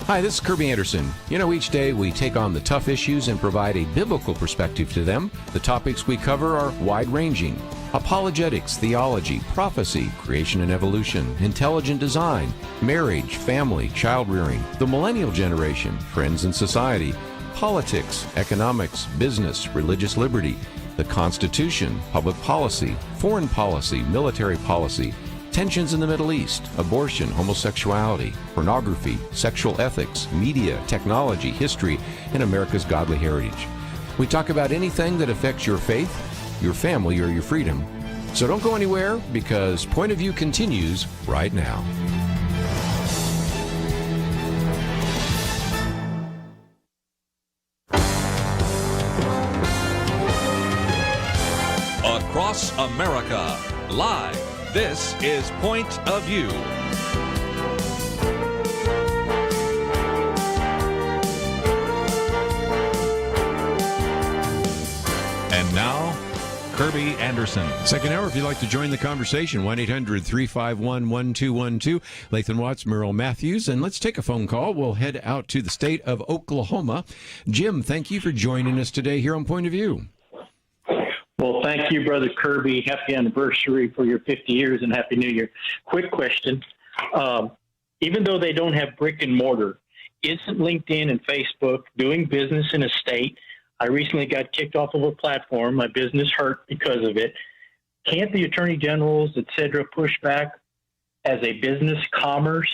Hi, this is Kerby Anderson. You know, each day we take on the tough issues and provide a biblical perspective to them. The topics we cover are wide-ranging: apologetics, theology, prophecy, creation and evolution, intelligent design, marriage, family, child-rearing, the millennial generation, trends in society, politics, economics, business, religious liberty, the Constitution, public policy, foreign policy, military policy, tensions in the Middle East, abortion, homosexuality, pornography, sexual ethics, media, technology, history, and America's godly heritage. We talk about anything that affects your faith, your family, or your freedom. So don't go anywhere, because Point of View continues right now. Across America, live. This is Point of View. And now, Kerby Anderson. Second hour, if you'd like to join the conversation, 1-800-351-1212. Lathan Watts, Merrill Matthews. And let's take a phone call. We'll head out to the state of Oklahoma. Jim, thank you for joining us today here on Point of View. Well, thank you, Brother Kerby. Happy anniversary for your 50 years and Happy New Year. Quick question. Even though they don't have brick and mortar, isn't LinkedIn and Facebook doing business in a state? I recently got kicked off of a platform. My business hurt because of it. Can't the attorney generals, et cetera, push back as a business commerce,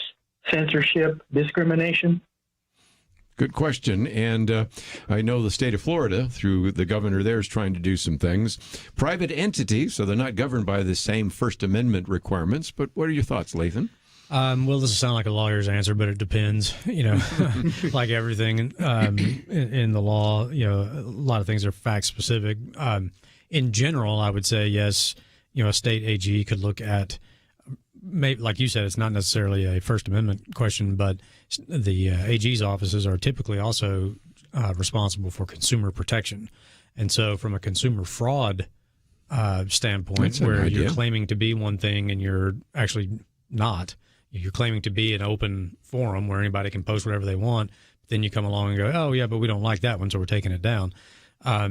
censorship, discrimination? Good question. And I know the state of Florida, through the governor there, is trying to do some things. Private entities, so they're not governed by the same First Amendment requirements. But what are your thoughts, Lathan? Well, this will sound like a lawyer's answer, but it depends. You know, like everything in the law, you know, a lot of things are fact specific. In general, I would say yes. You know, a state AG could look at, maybe, like you said, it's not necessarily a First Amendment question, but the AG's offices are typically also responsible for consumer protection. And so from a consumer fraud standpoint, where you're claiming to be one thing and you're actually not, you're claiming to be an open forum where anybody can post whatever they want, then you come along and go, oh, yeah, but we don't like that one, so we're taking it down. I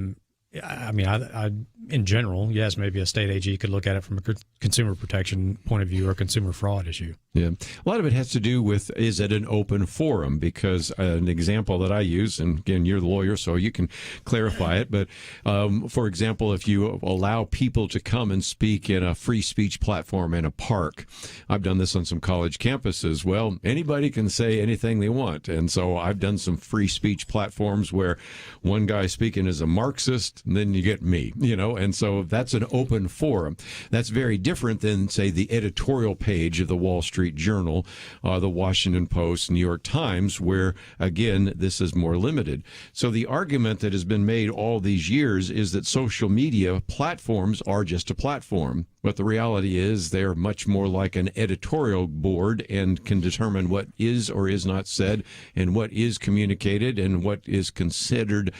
mean, I in general, yes, maybe a state AG could look at it from a consumer protection point of view or consumer fraud issue. Yeah. A lot of it has to do with, is it an open forum? Because an example that I use, and again, you're the lawyer, so you can clarify it, but for example, if you allow people to come and speak in a free speech platform in a park, I've done this on some college campuses, well, anybody can say anything they want. And so I've done some free speech platforms where one guy speaking is a Marxist, and then you get me, you know, and so that's an open forum. That's very different than, say, the editorial page of the Wall Street Journal, the Washington Post, New York Times, where, again, this is more limited. So the argument that has been made all these years is that social media platforms are just a platform. But the reality is they're much more like an editorial board and can determine what is or is not said and what is communicated and what is considered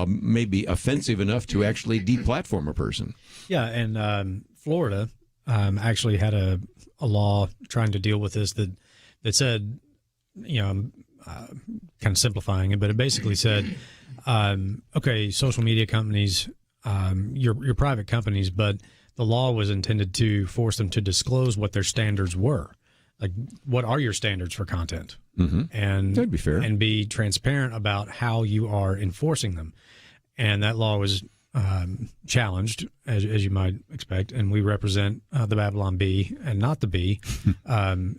maybe offensive enough to actually deplatform a person. Yeah, and Florida actually had a law trying to deal with this that said, you know, I'm kind of simplifying it, but it basically said, okay, social media companies, you're private companies, but the law was intended to force them to disclose what their standards were. Like, what are your standards for content? Mm-hmm. And that'd be fair. And be transparent about how you are enforcing them. And that law was challenged, as you might expect, and we represent the Babylon Bee and not the Bee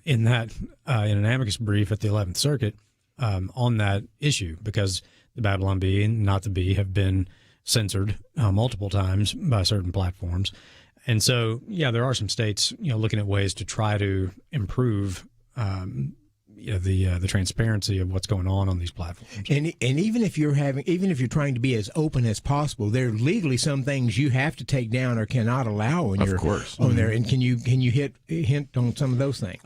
in that in an amicus brief at the 11th Circuit on that issue, because the Babylon Bee and not the Bee have been censored multiple times by certain platforms. And so, yeah, there are some states, you know, looking at ways to try to improve the transparency of what's going on these platforms. And even if you're trying to be as open as possible, there are legally some things you have to take down or cannot allow when you're on there. And can you hint on some of those things?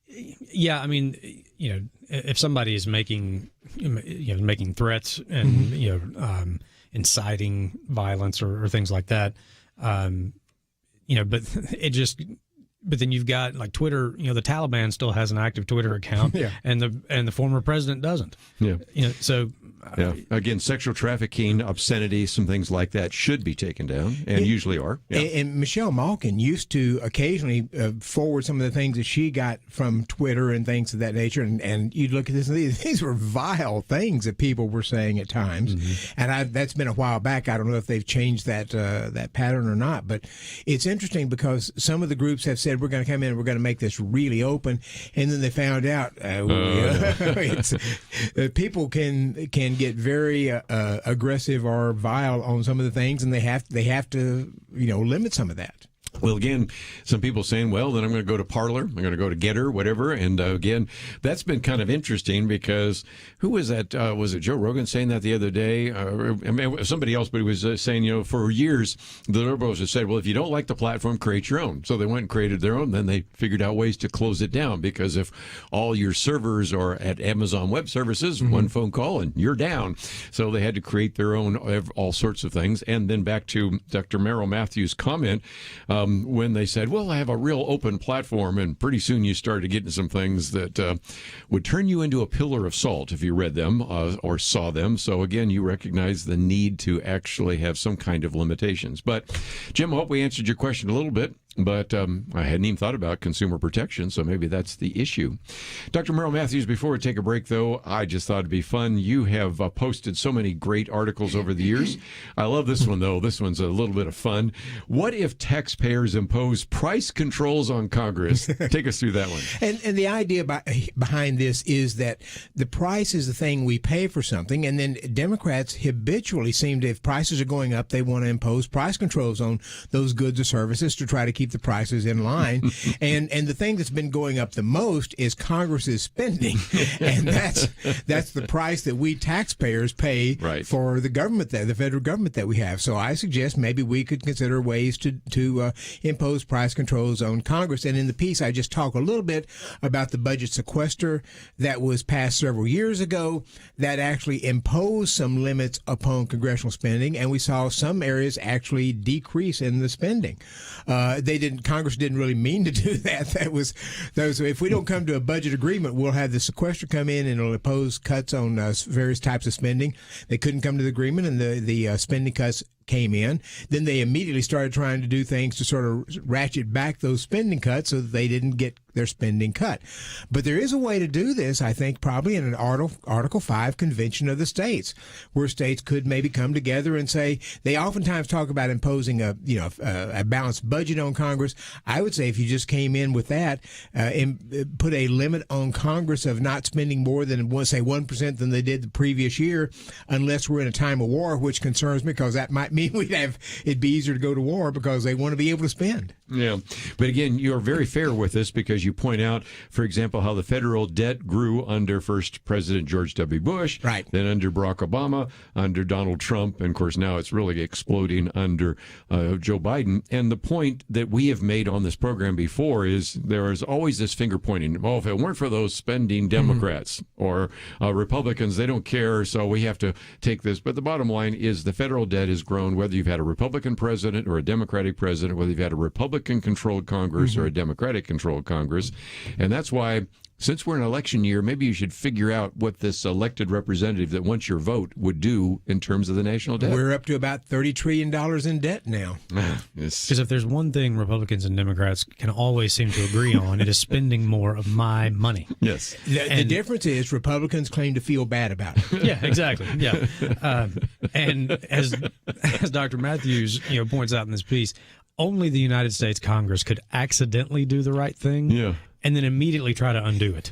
Yeah, I mean, you know, if somebody is making threats and inciting violence or things like that, you know, but it just But then you've got like Twitter. The Taliban still has an active Twitter account, and the former president doesn't. Yeah. So. Yeah. Again, sexual trafficking, obscenity, some things like that should be taken down, and usually are. Yeah. And Michelle Malkin used to occasionally forward some of the things that she got from Twitter and things of that nature. And you'd look at this, and these were vile things that people were saying at times. Mm-hmm. And that's been a while back. I don't know if they've changed that pattern or not. But it's interesting because some of the groups have said, we're going to come in and we're going to make this really open. And then they found out people can get very aggressive or vile on some of the things, and they have to limit some of that. Well, again, some people saying, well, then I'm going to go to Parler, I'm going to go to Getter, whatever. And again, that's been kind of interesting because who was that? Was it Joe Rogan saying that the other day? Somebody else, but he was saying, for years, the liberals have said, well, if you don't like the platform, create your own. So they went and created their own. Then they figured out ways to close it down because if all your servers are at Amazon Web Services, one phone call and you're down. So they had to create their own, all sorts of things. And then back to Dr. Merrill Matthews' comment, when they said, well, I have a real open platform, and pretty soon you started getting some things that would turn you into a pillar of salt if you read them or saw them. So again, you recognize the need to actually have some kind of limitations. But Jim, I hope we answered your question a little bit. But I hadn't even thought about consumer protection, so maybe that's the issue. Dr. Merrill Matthews, before we take a break, though, I just thought it'd be fun. You have posted so many great articles over the years. I love this one, though. This one's a little bit of fun. What if taxpayers impose price controls on Congress? Take us through that one. And the idea behind this is that the price is the thing we pay for something, and then Democrats habitually seem to, if prices are going up, they want to impose price controls on those goods or services to try to keep the prices in line. and the thing that's been going up the most is Congress's spending. And that's the price that we taxpayers pay for the government, the federal government that we have. So I suggest maybe we could consider ways to impose price controls on Congress. And in the piece, I just talk a little bit about the budget sequester that was passed several years ago that actually imposed some limits upon congressional spending. And we saw some areas actually decrease in the spending. Congress didn't really mean to do that. That was if we don't come to a budget agreement, we'll have the sequester come in and it'll impose cuts on various types of spending. They couldn't come to the agreement, and the spending cuts came in. Then they immediately started trying to do things to sort of ratchet back those spending cuts so that they didn't get their spending cut. But there is a way to do this, I think, probably in an Article 5 convention of the states, where states could maybe come together and say, they oftentimes talk about imposing a balanced budget on Congress. I would say if you just came in with that and put a limit on Congress of not spending more than, say, 1% than they did the previous year, unless we're in a time of war, which concerns me because that might mean it'd be easier to go to war because they want to be able to spend. Yeah. But again, you're very fair with this because you point out, for example, how the federal debt grew under first President George W. Bush, then under Barack Obama, under Donald Trump, and of course now it's really exploding under Joe Biden. And the point that we have made on this program before is there is always this finger pointing. Well, if it weren't for those spending Democrats or Republicans, they don't care, so we have to take this. But the bottom line is the federal debt has grown whether you've had a Republican president or a Democratic president, whether you've had a Republican-controlled Congress or a Democratic-controlled Congress. And that's why, since we're in election year, maybe you should figure out what this elected representative that wants your vote would do in terms of the national debt. We're up to about $30 trillion in debt now. Because if there's one thing Republicans and Democrats can always seem to agree on, it is spending more of my money. Yes. The difference is Republicans claim to feel bad about it. Yeah, exactly. Yeah. And as Dr. Matthews points out in this piece, only the United States Congress could accidentally do the right thing. Yeah. And then immediately try to undo it.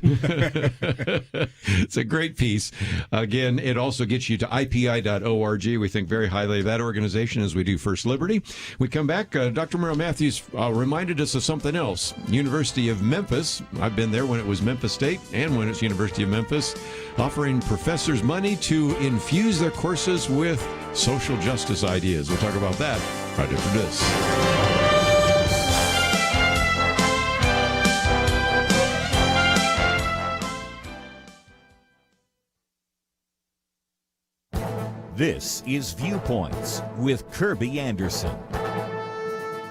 It's a great piece. Again, it also gets you to IPI.org. We think very highly of that organization, as we do First Liberty. We come back. Dr. Merrill Matthews reminded us of something else. University of Memphis. I've been there when it was Memphis State and when it's University of Memphis, offering professors money to infuse their courses with social justice ideas. We'll talk about that right after this. This is Viewpoints with Kerby Anderson.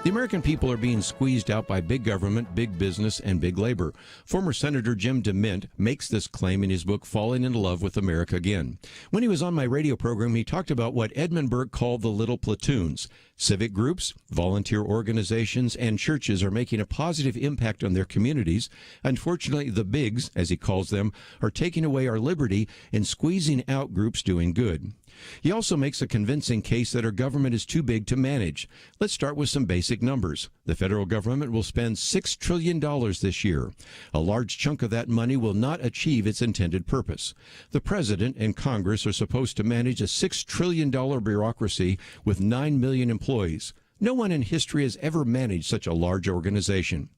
The American people are being squeezed out by big government, big business, and big labor. Former Senator Jim DeMint makes this claim in his book, Falling in Love with America Again. When he was on my radio program, he talked about what Edmund Burke called the little platoons. Civic groups, volunteer organizations, and churches are making a positive impact on their communities. Unfortunately, the bigs, as he calls them, are taking away our liberty and squeezing out groups doing good. He also makes a convincing case that our government is too big to manage. Let's start with some basic numbers. The federal government will spend $6 trillion this year. A large chunk of that money will not achieve its intended purpose. The president and Congress are supposed to manage a $6 trillion bureaucracy with 9 million employees. No one in history has ever managed such a large organization.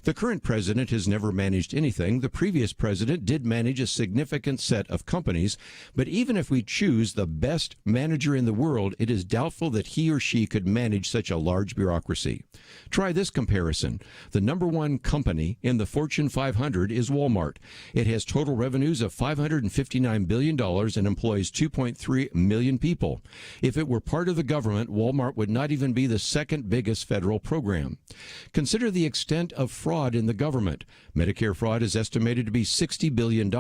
The current president has never managed anything. The previous president did manage a significant set of companies, but even if we choose the best manager in the world, it is doubtful that he or she could manage such a large bureaucracy. Try this comparison. The number one company in the Fortune 500 is Walmart. It has total revenues of $559 billion and employs 2.3 million people. If it were part of the government, Walmart would not even be the second biggest federal program. Consider the extent of fraud in the government. Medicare fraud is estimated to be $60 billion,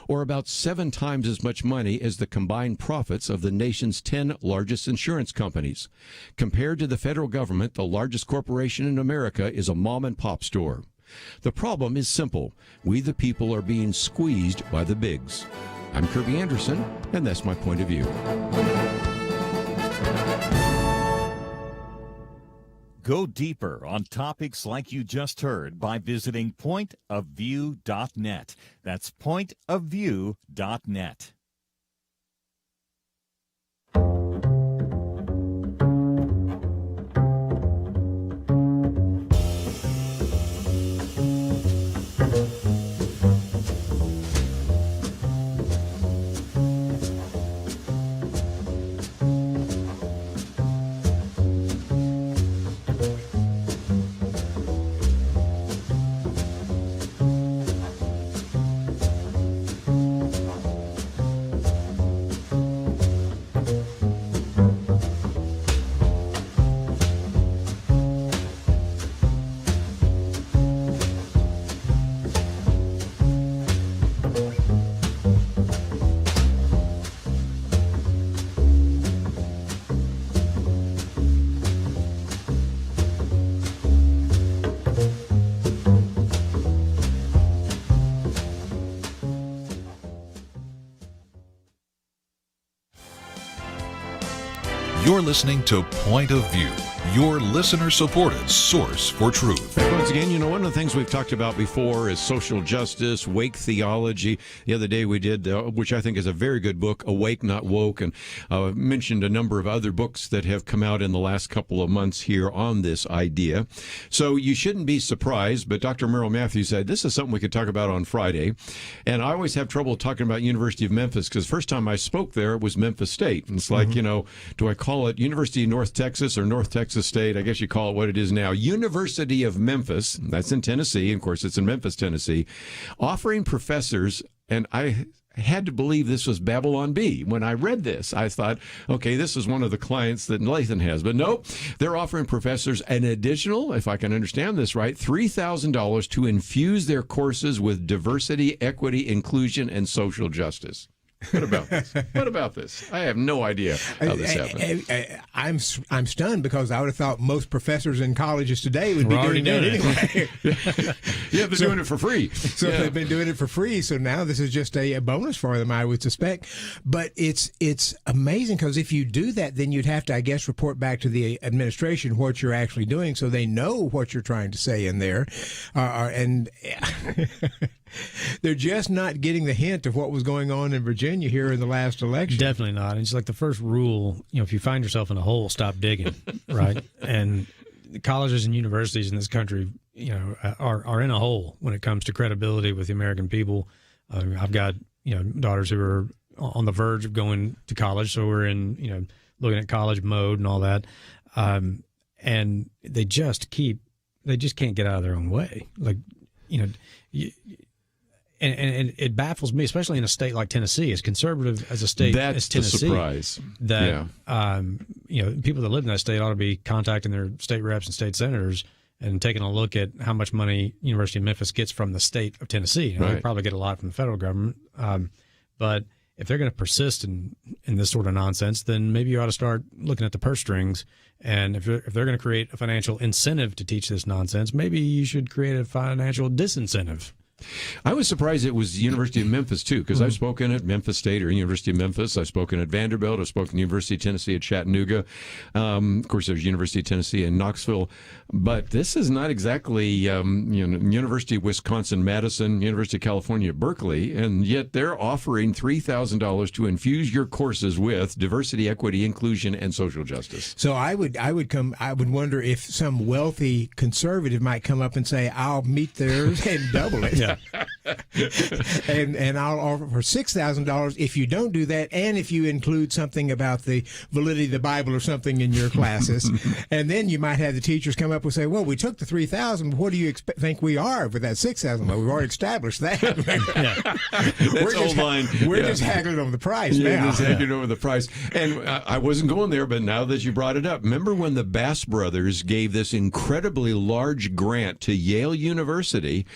or about 7 times as much money as the combined profits of the nation's 10 largest insurance companies. Compared to the federal government, the largest corporation in America is a mom-and-pop store. The problem is simple. We, the people, are being squeezed by the bigs. I'm Kerby Anderson, and that's my point of view. Go deeper on topics like you just heard by visiting pointofview.net. That's pointofview.net. You're listening to Point of View, your listener-supported source for truth. Once again, you know, one of the things we've talked about before is social justice, wake theology. The other day we did, which I think is a very good book, Awake, Not Woke, and mentioned a number of other books that have come out in the last couple of months here on this idea. So you shouldn't be surprised, but Dr. Merrill Matthews said this is something we could talk about on Friday. And I always have trouble talking about University of Memphis because the first time I spoke there it was Memphis State. And it's like, you know, do I call it University of North Texas or North Texas State? I guess you call it what it is now. University of Memphis, that's in Tennessee. Of course, it's in Memphis, Tennessee, offering professors, and I had to believe this was Babylon Bee. When I read this, I thought, okay, this is one of the clients that Lathan has. But nope, they're offering professors an additional, if I can understand this right, $3,000 to infuse their courses with diversity, equity, inclusion, and social justice. What about this? What about this? I have no idea how this happened. I'm stunned because I would have thought most professors in colleges today would be doing that anyway. Yeah, they're doing it for free. So they've been doing it for free. So now this is just a bonus for them, I would suspect. But it's amazing because if you do that, then you'd have to, I guess, report back to the administration what you're actually doing so they know what you're trying to say in there. And they're just not getting the hint of what was going on in Virginia here in the last election. Definitely not. And it's like the first rule, you know, if you find yourself in a hole, stop digging, right? And the colleges and universities in this country, you know, are in a hole when it comes to credibility with the American people. I've got, you know, daughters who are on the verge of going to college, so we're in, you know, looking at college mode and all that. And they just can't get out of their own way. Like, you know, And it baffles me, especially in a state like Tennessee, as conservative as a state as Tennessee. That's the surprise. That people that live in that state ought to be contacting their state reps and state senators and taking a look at how much money University of Memphis gets from the state of Tennessee. They probably get a lot from the federal government, but if they're going to persist in this sort of nonsense, then maybe you ought to start looking at the purse strings. And if they're going to create a financial incentive to teach this nonsense, maybe you should create a financial disincentive. I was surprised it was the University of Memphis, too, because I've spoken at Memphis State or University of Memphis. I've spoken at Vanderbilt. I've spoken at University of Tennessee at Chattanooga. Of course, there's University of Tennessee in Knoxville. But this is not exactly University of Wisconsin-Madison, University of California, Berkeley, and yet they're offering $3,000 to infuse your courses with diversity, equity, inclusion, and social justice. So I would wonder if some wealthy conservative might come up and say, I'll meet theirs and double it. Yeah. and I'll offer for $6,000 if you don't do that, and if you include something about the validity of the Bible or something in your classes. And then you might have the teachers come up and say, well, we took the $3,000. What do you think we are for that $6,000? Well, we've already established that. We're just haggling over the price now. Just haggling over the price. And I wasn't going there, but now that you brought it up, remember when the Bass brothers gave this incredibly large grant to Yale University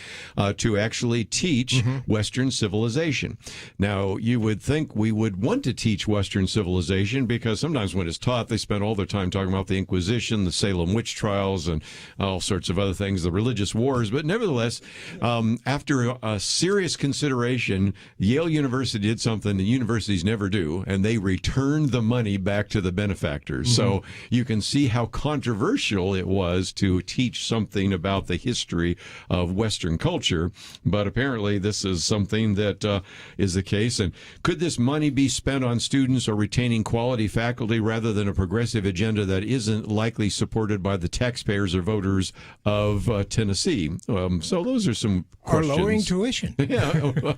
to actually teach Western civilization. Now, you would think we would want to teach Western civilization because sometimes when it's taught, they spend all their time talking about the Inquisition, the Salem witch trials, and all sorts of other things, the religious wars. But nevertheless, after a serious consideration, Yale University did something the universities never do, and they returned the money back to the benefactors. So you can see how controversial it was to teach something about the history of Western culture. But apparently this is something that is the case. And could this money be spent on students or retaining quality faculty rather than a progressive agenda that isn't likely supported by the taxpayers or voters of Tennessee? So those are some questions. Or lowering tuition. Yeah.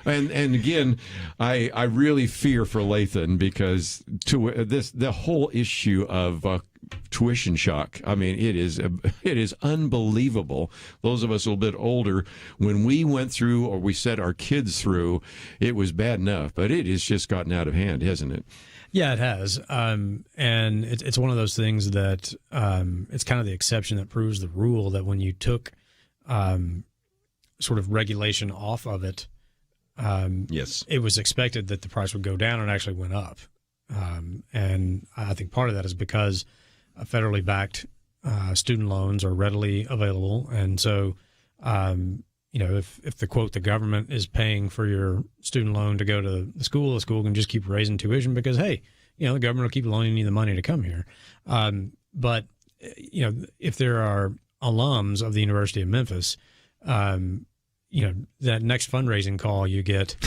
And again, I really fear for Lathan because the whole issue of tuition shock. I mean, it is unbelievable. Those of us a little bit older, when we went through or we set our kids through, it was bad enough, but it has just gotten out of hand, hasn't it? Yeah, it has. And it's one of those things that it's kind of the exception that proves the rule, that when you took sort of regulation off of it, yes, it was expected that the price would go down, and actually went up. And I think part of that is because federally backed student loans are readily available. And so, if the government is paying for your student loan to go to the school can just keep raising tuition because, hey, the government will keep loaning you the money to come here. But if there are alums of the University of Memphis, that next fundraising call you get,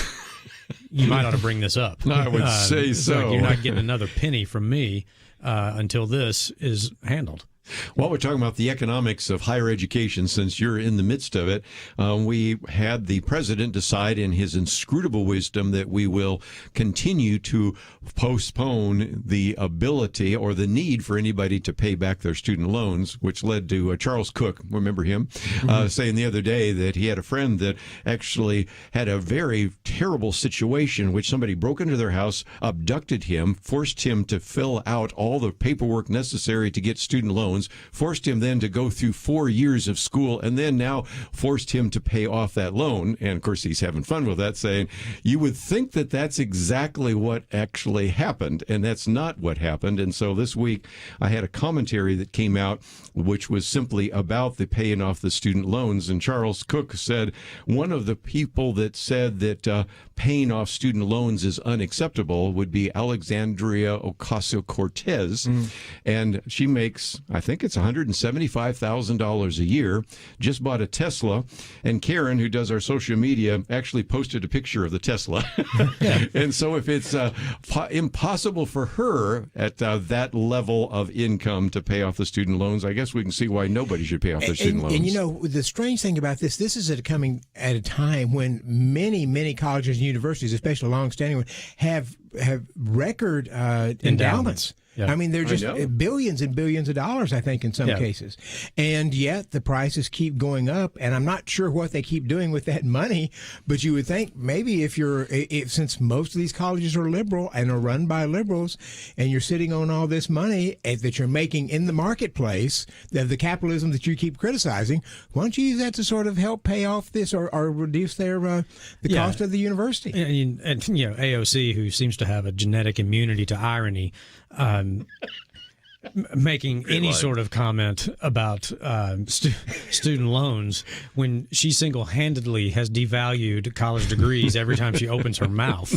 you might ought to bring this up. I would say so. Like you're not getting another penny from me until this is handled. While we're talking about the economics of higher education, since you're in the midst of it, we had the president decide in his inscrutable wisdom that we will continue to postpone the ability or the need for anybody to pay back their student loans, which led to Charles Cook, remember him, saying the other day that he had a friend that actually had a very terrible situation in which somebody broke into their house, abducted him, forced him to fill out all the paperwork necessary to get student loans, forced him then to go through 4 years of school, and then now forced him to pay off that loan. And of course, he's having fun with that, saying, you would think that that's exactly what actually happened, and that's not what happened. And so this week, I had a commentary that came out, which was simply about the paying off the student loans. And Charles Cook said, one of the people that said that paying off student loans is unacceptable would be Alexandria Ocasio-Cortez. And she makes, I think it's $175,000 a year, just bought a Tesla. And Karen, who does our social media, actually posted a picture of the Tesla. And so if it's impossible for her at that level of income to pay off the student loans, I guess we can see why nobody should pay off their student loans. And the strange thing about this is coming at a time when many colleges and universities, especially long-standing ones, have record endowments. Yeah. I mean, they're just billions and billions of dollars, I think, in some cases. And yet the prices keep going up. And I'm not sure what they keep doing with that money, but you would think maybe since most of these colleges are liberal and are run by liberals, and you're sitting on all this money that you're making in the marketplace, the capitalism that you keep criticizing, why don't you use that to sort of help pay off this or reduce the cost of the university? And AOC, who seems to have a genetic immunity to irony, making any sort of comment about student loans when she single-handedly has devalued college degrees every time she opens her mouth.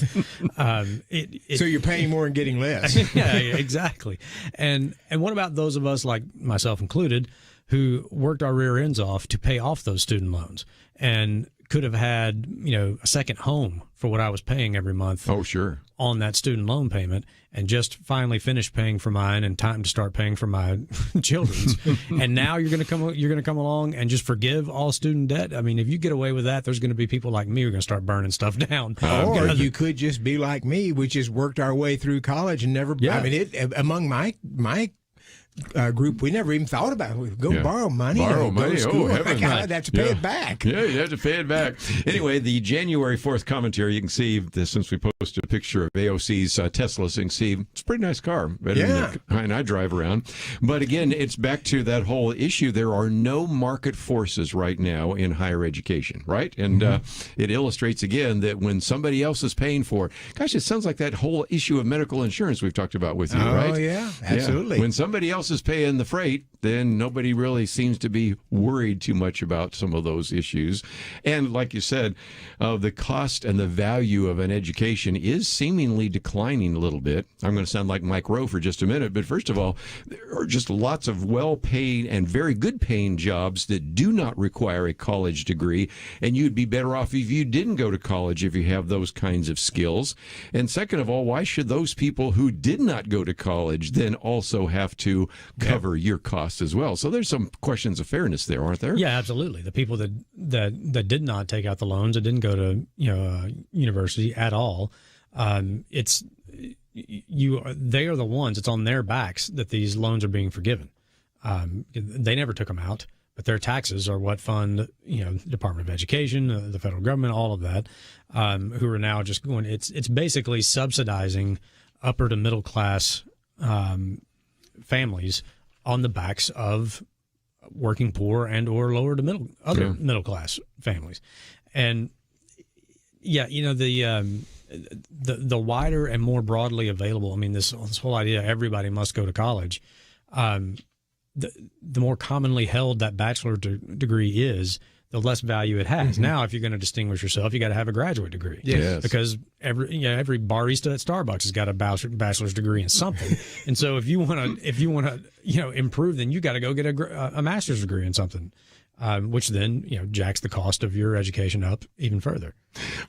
So you're paying more and getting less. Yeah, exactly. And what about those of us, like myself included, who worked our rear ends off to pay off those student loans and could have had, a second home for what I was paying every month. Oh, sure. On that student loan payment, and just finally finished paying for mine and time to start paying for my children's. And now you're going to come along and just forgive all student debt. I mean, if you get away with that, there's going to be people like me who are going to start burning stuff down. Or you could just be like me, which has worked our way through college and never. Yeah. I mean, among my group, we never even thought about it. Borrow money. Borrow money. Oh, heavens. I'd have to pay it back. Yeah, you have to pay it back. Anyway, the January 4th commentary, you can see this since we posted a picture of AOC's Tesla, so you can see it's a pretty nice car. Better than the kind I drive around. But again, it's back to that whole issue. There are no market forces right now in higher education, right? And it illustrates again that when somebody else is paying for it, gosh, it sounds like that whole issue of medical insurance we've talked about with you, right? Oh, yeah, absolutely. Yeah. When somebody else is paying the freight, then nobody really seems to be worried too much about some of those issues. And like you said, the cost and the value of an education is seemingly declining a little bit. I'm going to sound like Mike Rowe for just a minute, but first of all, there are just lots of well-paid and very good-paying jobs that do not require a college degree, and you'd be better off if you didn't go to college if you have those kinds of skills. And second of all, why should those people who did not go to college then also have to cover your costs as well? So there's some questions of fairness there, aren't there? Yeah, absolutely. The people that did not take out the loans, that didn't go to university at all, they are the ones. It's on their backs that these loans are being forgiven. They never took them out, but their taxes are what fund the Department of Education, the federal government, all of that, who are now just going. It's basically subsidizing upper to middle class families on the backs of working poor and or lower to middle class families. And the wider and more broadly available, I mean, this whole idea everybody must go to college, the more commonly held that bachelor degree is, the less value it has. Now, if you're going to distinguish yourself, you got to have a graduate degree. Yes. Because every barista at Starbucks has got a bachelor's degree in something. And so if you want to improve, then you got to go get a master's degree in something. Which then jacks the cost of your education up even further.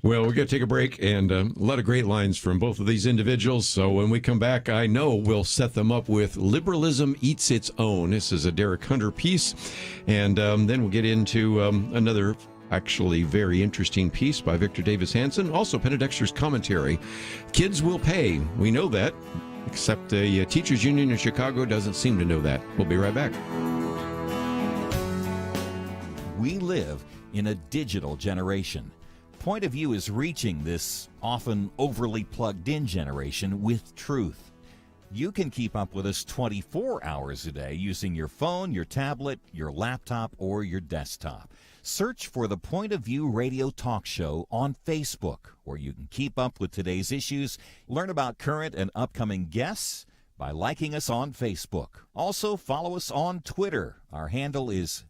Well, we're going to take a break, and a lot of great lines from both of these individuals. So when we come back, I know we'll set them up with Liberalism Eats Its Own. This is a Derek Hunter piece, and then we'll get into another actually very interesting piece by Victor Davis Hanson. Also, Penedexter's commentary. Kids will pay. We know that, except the teachers union in Chicago doesn't seem to know that. We'll be right back. We live in a digital generation. Point of View is reaching this often overly plugged-in generation with truth. You can keep up with us 24 hours a day using your phone, your tablet, your laptop, or your desktop. Search for the Point of View radio talk show on Facebook, where you can keep up with today's issues, learn about current and upcoming guests by liking us on Facebook. Also, follow us on Twitter. Our handle is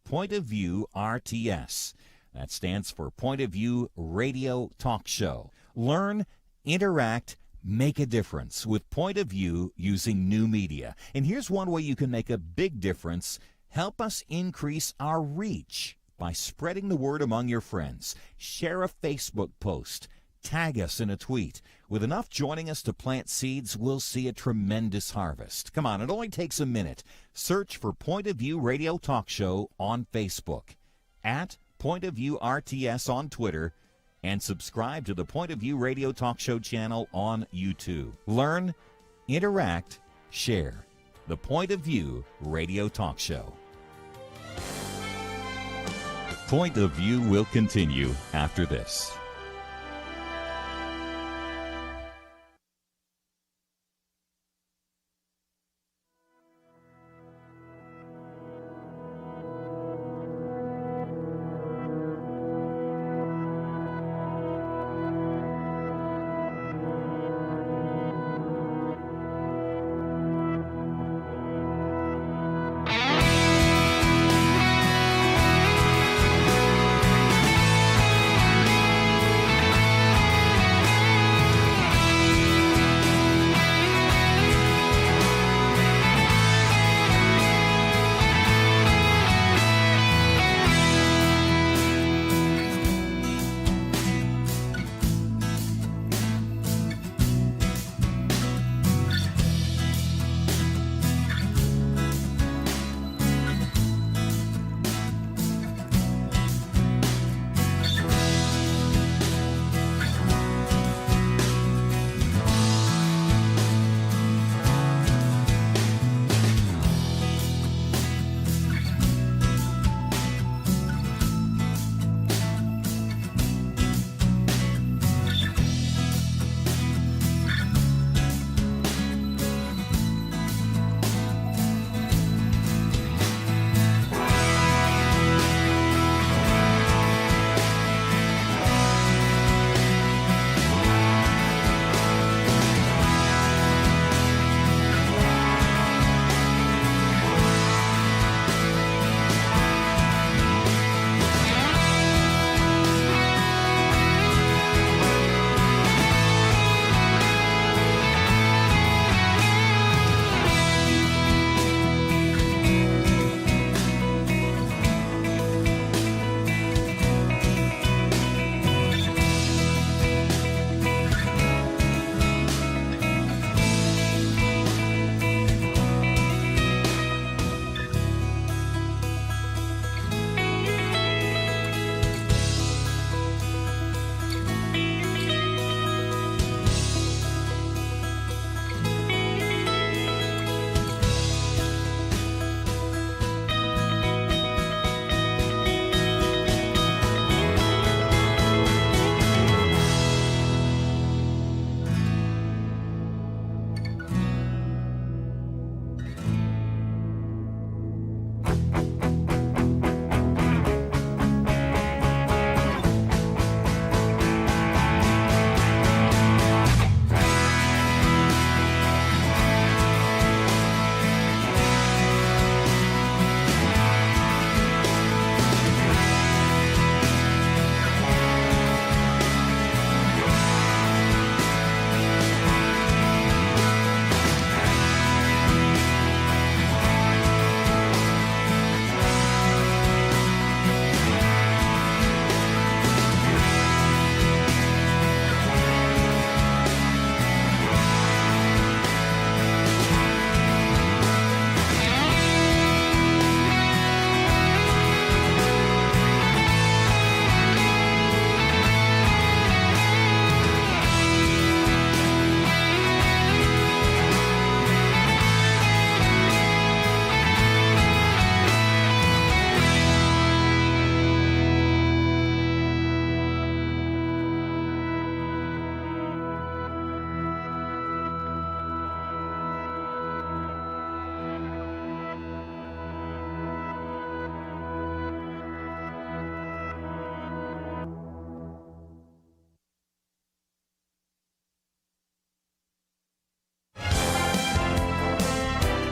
@Point of View RTS. That stands for Point of View Radio Talk Show. Learn, interact, make a difference with Point of View using new media. And here's one way you can make a big difference. Help us increase our reach by spreading the word among your friends. Share a Facebook post. Tag us in a tweet. With enough joining us to plant seeds, we'll see a tremendous harvest. Come on, it only takes a minute. Search for Point of View Radio Talk Show on Facebook, @Point of View RTS on Twitter, and subscribe to the Point of View Radio Talk Show channel on YouTube. Learn, interact, share. The Point of View radio talk show. Point of View will continue after this.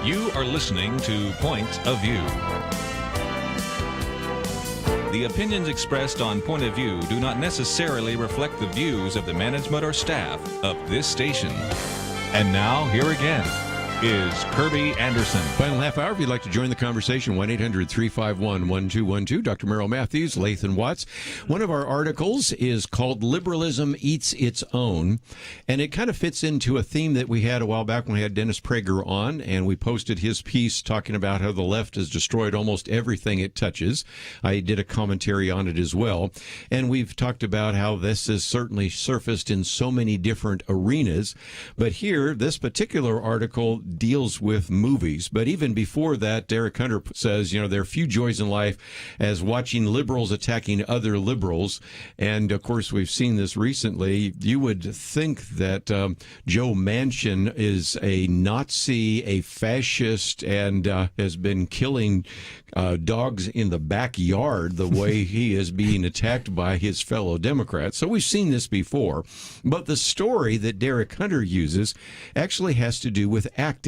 You are listening to Point of View. The opinions expressed on Point of View do not necessarily reflect the views of the management or staff of this station. And now, here again, is Kerby Anderson. Final half hour, if you'd like to join the conversation, 1-800-351-1212. Dr. Merrill Matthews, Lathan Watts. One of our articles is called Liberalism Eats Its Own, and it kind of fits into a theme that we had a while back when we had Dennis Prager on, and we posted his piece talking about how the left has destroyed almost everything it touches. I did a commentary on it as well, and we've talked about how this has certainly surfaced in so many different arenas, but here, this particular article deals with movies. But even before that, Derek Hunter says, there are few joys in life as watching liberals attacking other liberals. And of course, we've seen this recently. You would think that Joe Manchin is a Nazi, a fascist, and has been killing dogs in the backyard the way he is being attacked by his fellow Democrats. So we've seen this before. But the story that Derek Hunter uses actually has to do with acting.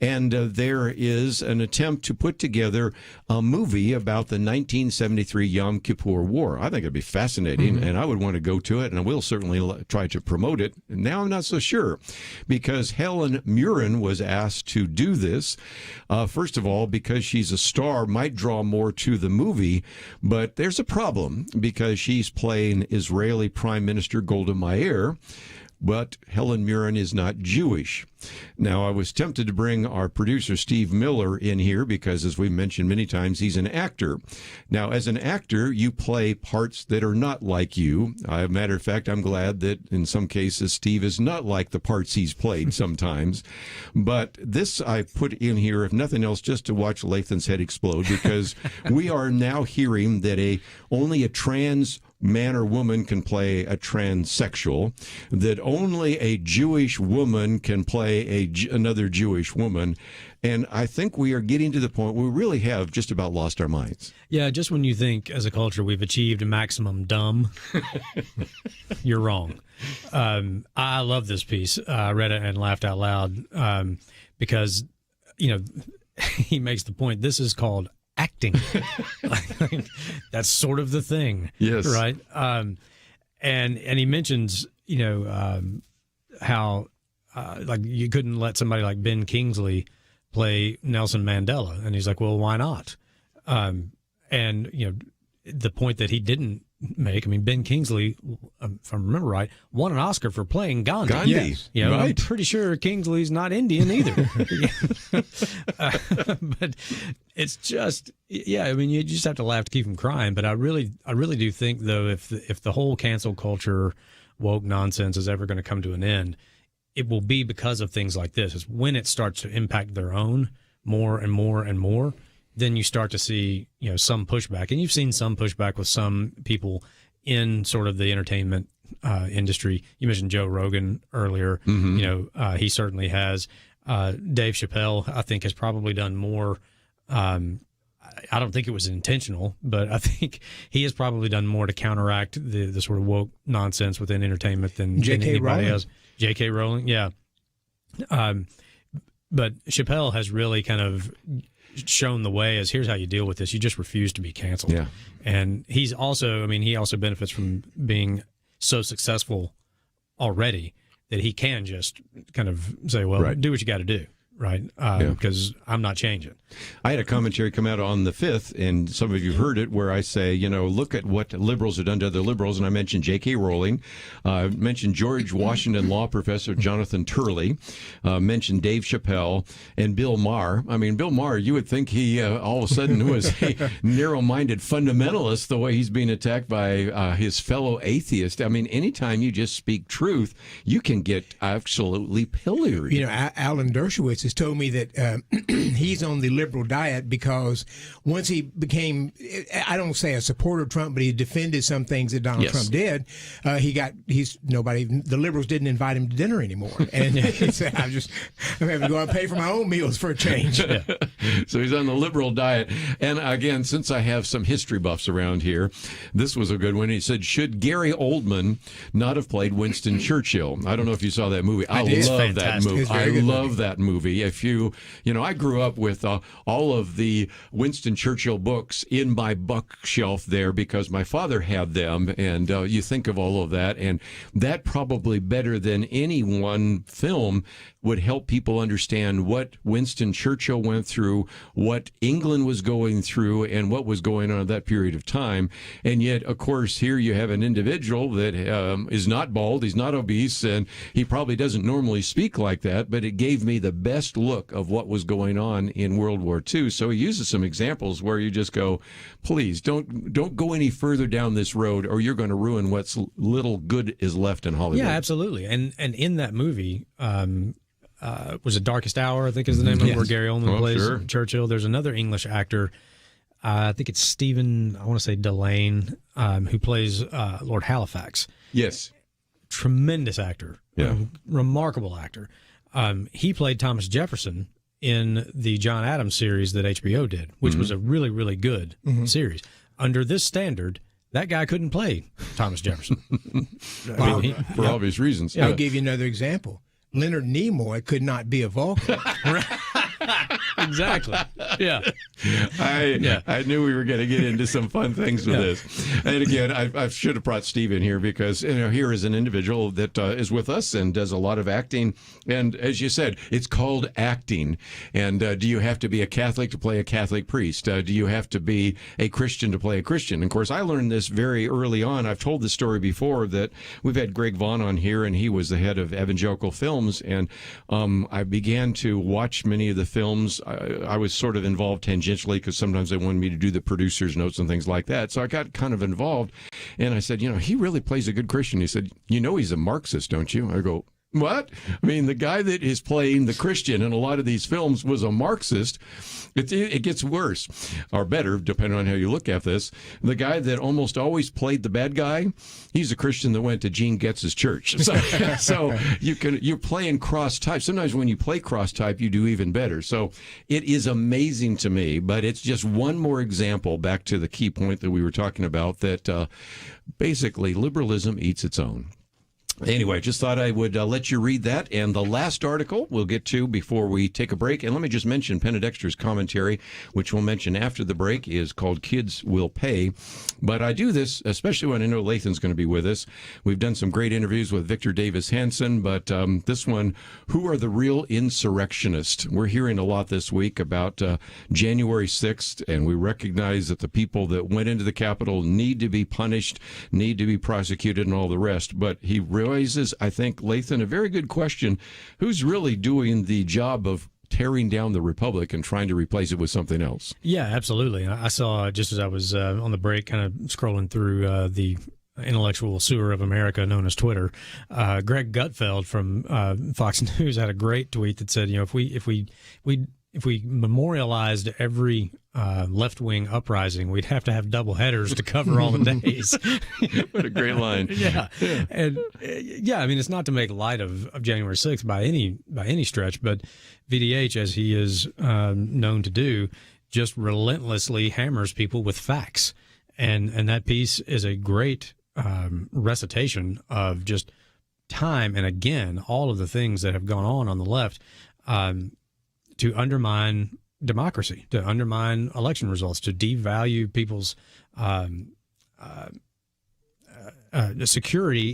And there is an attempt to put together a movie about the 1973 Yom Kippur War. I think it'd be fascinating, and I would want to go to it, and I will certainly try to promote it. Now I'm not so sure, because Helen Mirren was asked to do this. First of all, because she's a star, might draw more to the movie, but there's a problem, because she's playing Israeli Prime Minister Golda Meir, but Helen Mirren is not Jewish. Now, I was tempted to bring our producer, Steve Miller, in here because, as we've mentioned many times, he's an actor. Now, as an actor, you play parts that are not like you. As a matter of fact, I'm glad that in some cases Steve is not like the parts he's played sometimes. But this I put in here, if nothing else, just to watch Lathan's head explode, because we are now hearing that only a trans man or woman can play a transsexual, that only a Jewish woman can play another Jewish woman. And I think we are getting to the point where we really have just about lost our minds. Yeah, just when you think as a culture we've achieved a maximum dumb, you're wrong. I love this piece. I read it and laughed out loud because, he makes the point. This is called acting. That's sort of the thing. Yes. Right. And he mentions, how like you couldn't let somebody like Ben Kingsley play Nelson Mandela. And he's like, well, why not? And, the point that he didn't make, Ben Kingsley, if I remember right, won an Oscar for playing Gandhi. Yes. Right. I'm pretty sure Kingsley's not Indian either. But it's just, you just have to laugh to keep from crying. But I really do think, though, if the whole cancel culture woke nonsense is ever going to come to an end, it will be because of things like this. It's when it starts to impact their own more and more and more, then you start to see, some pushback. And you've seen some pushback with some people in sort of the entertainment industry. You mentioned Joe Rogan earlier. Mm-hmm. He certainly has. Dave Chappelle, I think, has probably done more. I don't think it was intentional, but I think he has probably done more to counteract the sort of woke nonsense within entertainment than anybody else. J.K. Rowling, yeah. But Chappelle has really kind of shown the way as here's how you deal with this. You just refuse to be canceled. Yeah. And he's also, he also benefits from being so successful already that he can just kind of say, well, right. Do what you got to do. Right. Because I'm not changing. I had a commentary come out on the 5th, and some of you heard it, where I say, look at what liberals have done to other liberals. And I mentioned J.K. Rowling, mentioned George Washington law professor Jonathan Turley, mentioned Dave Chappelle, and Bill Maher. Bill Maher, you would think he all of a sudden was a narrow-minded fundamentalist the way he's being attacked by his fellow atheist. Anytime you just speak truth, you can get absolutely pilloried. Alan Dershowitz has told me that he's on the liberal diet because once he became, I don't say a supporter of Trump, but he defended some things that Donald Trump did. The liberals didn't invite him to dinner anymore. And he said, I'm having to go out and pay for my own meals for a change. Yeah. So he's on the liberal diet. And again, since I have some history buffs around here, this was a good one. He said, should Gary Oldman not have played Winston Churchill? I don't know if you saw that movie. I love that movie. I love that movie. movie. If you know, I grew up with all of the Winston Churchill books in my bookshelf there because my father had them, and you think of all of that, and that probably better than any one film would help people understand what Winston Churchill went through, what England was going through, and what was going on at that period of time. And yet, of course, here you have an individual that is not bald, he's not obese, and he probably doesn't normally speak like that, but it gave me the best look of what was going on in World War II. So he uses some examples where you just go, please, don't go any further down this road, or you're going to ruin what's little good is left in Hollywood. Yeah, absolutely. And in that movie, was it Darkest Hour, I think is the name of it, where Gary Oldman plays Churchill. There's another English actor, I think it's Stephen, I want to say Delane, who plays Lord Halifax. Yes. Tremendous actor. Yeah. Remarkable actor. He played Thomas Jefferson in the John Adams series that HBO did, which was a really, really good series. Under this standard, that guy couldn't play Thomas Jefferson. For obvious reasons. I'll give you another example. Leonard Nimoy could not be a Vulcan. Exactly. Yeah. I knew we were going to get into some fun things with this. And again, I should have brought Steve in here because here is an individual that is with us and does a lot of acting. And as you said, it's called acting. And do you have to be a Catholic to play a Catholic priest? Do you have to be a Christian to play a Christian? And of course, I learned this very early on. I've told this story before that we've had Greg Vaughn on here, and he was the head of Evangelical Films. And I began to watch many of the films. I was sort of involved tangentially because sometimes they wanted me to do the producer's notes and things like that. So I got kind of involved, and I said, he really plays a good Christian. He said, he's a Marxist, don't you? I go, what? I mean, the guy that is playing the Christian in a lot of these films was a Marxist. It gets worse, or better, depending on how you look at this. The guy that almost always played the bad guy, he's a Christian that went to Gene Getz's church. So you're playing cross type. Sometimes when you play cross type, you do even better. So it is amazing to me, but it's just one more example back to the key point that we were talking about, that basically liberalism eats its own. Anyway, just thought I would let you read that. And the last article we'll get to before we take a break. And let me just mention Penna Dexter's commentary, which we'll mention after the break, is called Kids Will Pay. But I do this, especially when I know Lathan's going to be with us. We've done some great interviews with Victor Davis Hanson, but this one, who are the real insurrectionists? We're hearing a lot this week about January 6th, and we recognize that the people that went into the Capitol need to be punished, need to be prosecuted, and all the rest. But he raises, I think, Lathan, a very good question. Who's really doing the job of tearing down the Republic and trying to replace it with something else? Yeah, absolutely. I saw, just as I was on the break, kind of scrolling through the intellectual sewer of America known as Twitter, Greg Gutfeld from Fox News had a great tweet that said, if we memorialized every left-wing uprising, we'd have to have double headers to cover all the days. What a great line. Yeah. And I mean, it's not to make light of January 6th by any stretch, but VDH, as he is known to do, just relentlessly hammers people with facts. And that piece is a great recitation of just time and again all of the things that have gone on the left to undermine democracy, to undermine election results, to devalue people's security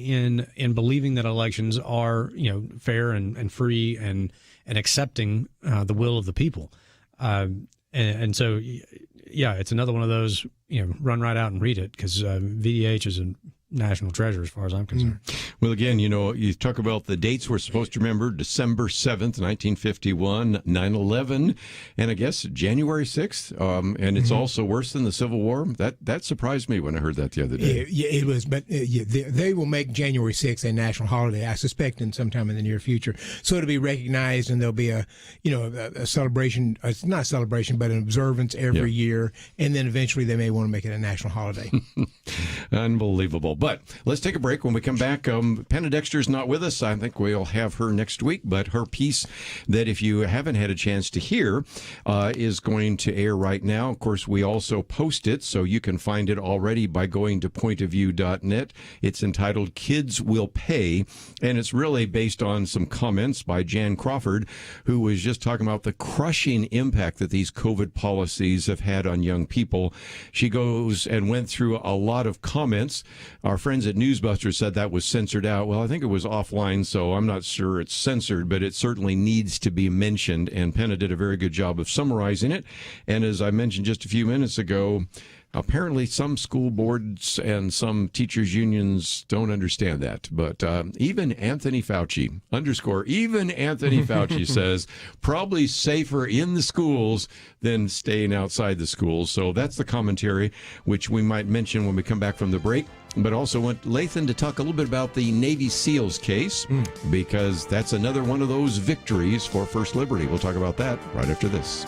in believing that elections are fair and free and accepting the will of the people. And so, yeah, it's another one of those, run right out and read it, because VDH is a national treasure as far as I'm concerned. Well, again, you talk about the dates we're supposed to remember: December 7th, 1951, 9/11, and I guess January 6th. And it's also worse than the Civil War. That surprised me when I heard that the other day. Yeah, it was. But they will make January 6th a national holiday, I suspect, in sometime in the near future. So it'll be recognized, and there'll be a celebration. It's not a celebration, but an observance every year, and then eventually they may want to make it a national holiday. Unbelievable. But let's take a break. When we come back, Penna Dexter's not with us. I think we'll have her next week, but her piece that if you haven't had a chance to hear is going to air right now. Of course, we also post it, so you can find it already by going to pointofview.net. It's entitled Kids Will Pay, and it's really based on some comments by Jan Crawford, who was just talking about the crushing impact that these COVID policies have had on young people. She goes and went through a lot of comments. Our friends at Newsbusters said that was censored out. Well, I think it was offline, so I'm not sure it's censored, but it certainly needs to be mentioned, and Penna did a very good job of summarizing it. And as I mentioned just a few minutes ago, apparently some school boards and some teachers' unions don't understand that. But even Anthony Fauci, even Anthony Fauci says probably safer in the schools than staying outside the schools. So that's the commentary, which we might mention when we come back from the break. But also want Lathan to talk a little bit about the Navy SEALs case, because that's another one of those victories for First Liberty. We'll talk about that right after this.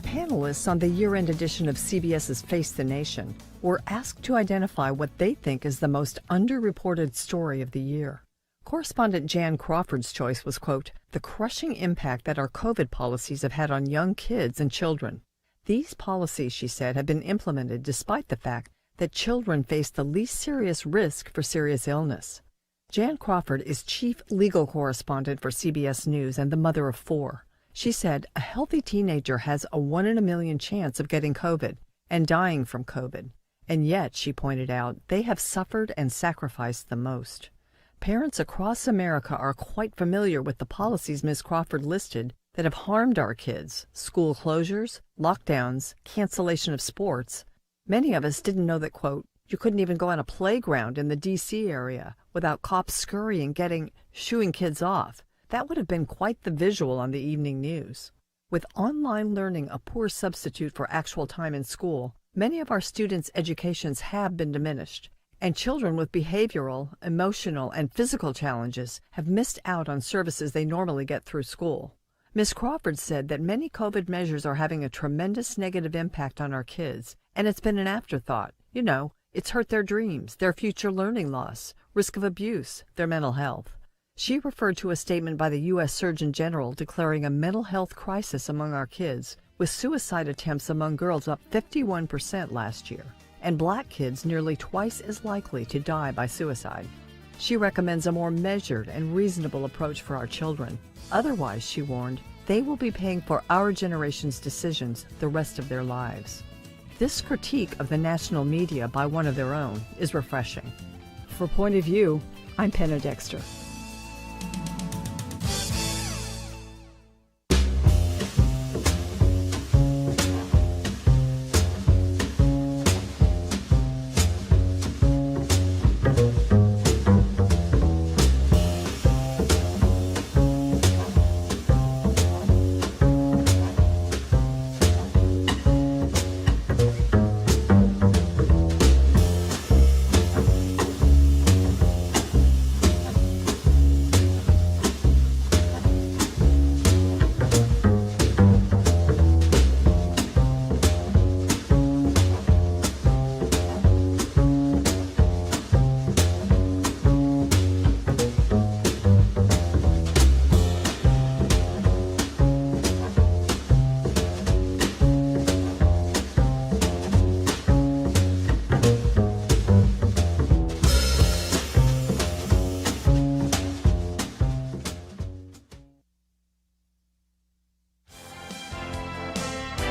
Panelists on the year-end edition of CBS's Face the Nation were asked to identify what they think is the most underreported story of the year. Correspondent Jan Crawford's choice was, quote, the crushing impact that our COVID policies have had on young kids and children. These policies, she said, have been implemented despite the fact that children face the least serious risk for serious illness. Jan Crawford is chief legal correspondent for CBS News and the mother of 4. She said a healthy teenager has a 1 in a million chance of getting COVID and dying from COVID. And yet, she pointed out, they have suffered and sacrificed the most. Parents across America are quite familiar with the policies Ms. Crawford listed that have harmed our kids: school closures, lockdowns, cancellation of sports. Many of us didn't know that, quote, you couldn't even go on a playground in the D.C. area without cops scurrying, shooing kids off. That would have been quite the visual on the evening news. With online learning a poor substitute for actual time in school, many of our students' educations have been diminished, and children with behavioral, emotional, and physical challenges have missed out on services they normally get through school. Ms. Crawford said that many COVID measures are having a tremendous negative impact on our kids, and it's been an afterthought. You know, it's hurt their dreams, their future learning loss, risk of abuse, their mental health. She referred to a statement by the U.S. Surgeon General declaring a mental health crisis among our kids, with suicide attempts among girls up 51% last year, and black kids nearly twice as likely to die by suicide. She recommends a more measured and reasonable approach for our children. Otherwise, she warned, they will be paying for our generation's decisions the rest of their lives. This critique of the national media by one of their own is refreshing. For Point of View, I'm Penna Dexter.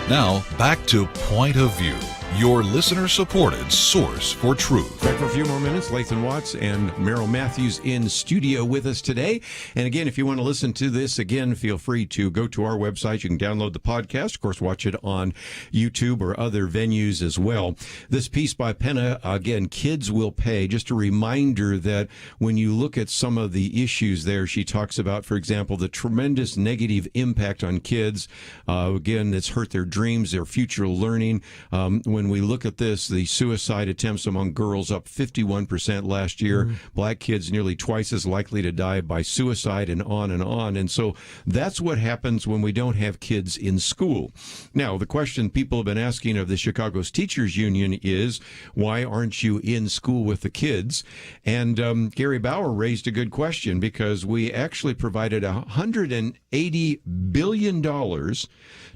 Now, back to Point of View, your listener-supported source for truth. Back for a few more minutes. Lathan Watts and Merrill Matthews in studio with us today. And again, if you want to listen to this again, feel free to go to our website. You can download the podcast. Of course, watch it on YouTube or other venues as well. This piece by Penna, again, Kids Will Pay. Just a reminder that when you look at some of the issues there, she talks about, for example, the tremendous negative impact on kids. Again, it's hurt their dreams, their future learning. When when we look at this, the suicide attempts among girls up 51% last year. Black kids nearly twice as likely to die by suicide, and on and on. And so that's what happens when we don't have kids in school. Now, the question people have been asking of the Chicago's Teachers Union is, why aren't you in school with the kids? And Gary Bauer raised a good question, because we actually provided $180 billion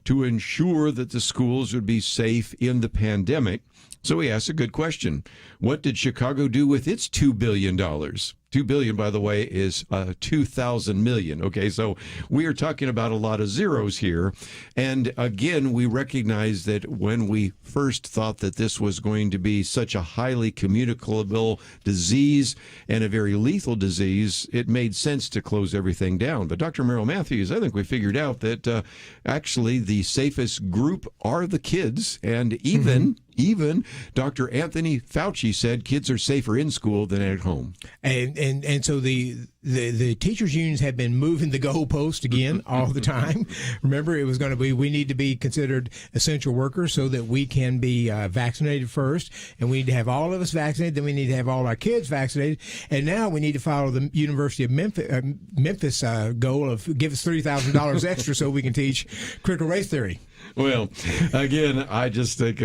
to ensure that the schools would be safe in the pandemic. So he asked a good question. What did Chicago do with its $2 billion? $2 billion, by the way, is 2,000 million. Okay, so we are talking about a lot of zeros here. And again, we recognize that when we first thought that this was going to be such a highly communicable disease and a very lethal disease, it made sense to close everything down. But Dr. Merrill Matthews, I think we figured out that actually the safest group are the kids, and even Dr. Anthony Fauci said kids are safer in school than at home. And so the teachers unions have been moving the goalpost again all the time. Remember, it was going to be, we need to be considered essential workers so that we can be vaccinated first, and we need to have all of us vaccinated, then we need to have all our kids vaccinated, and now we need to follow the University of Memphis goal of give us $30,000 extra so we can teach critical race theory. Well, again, I just think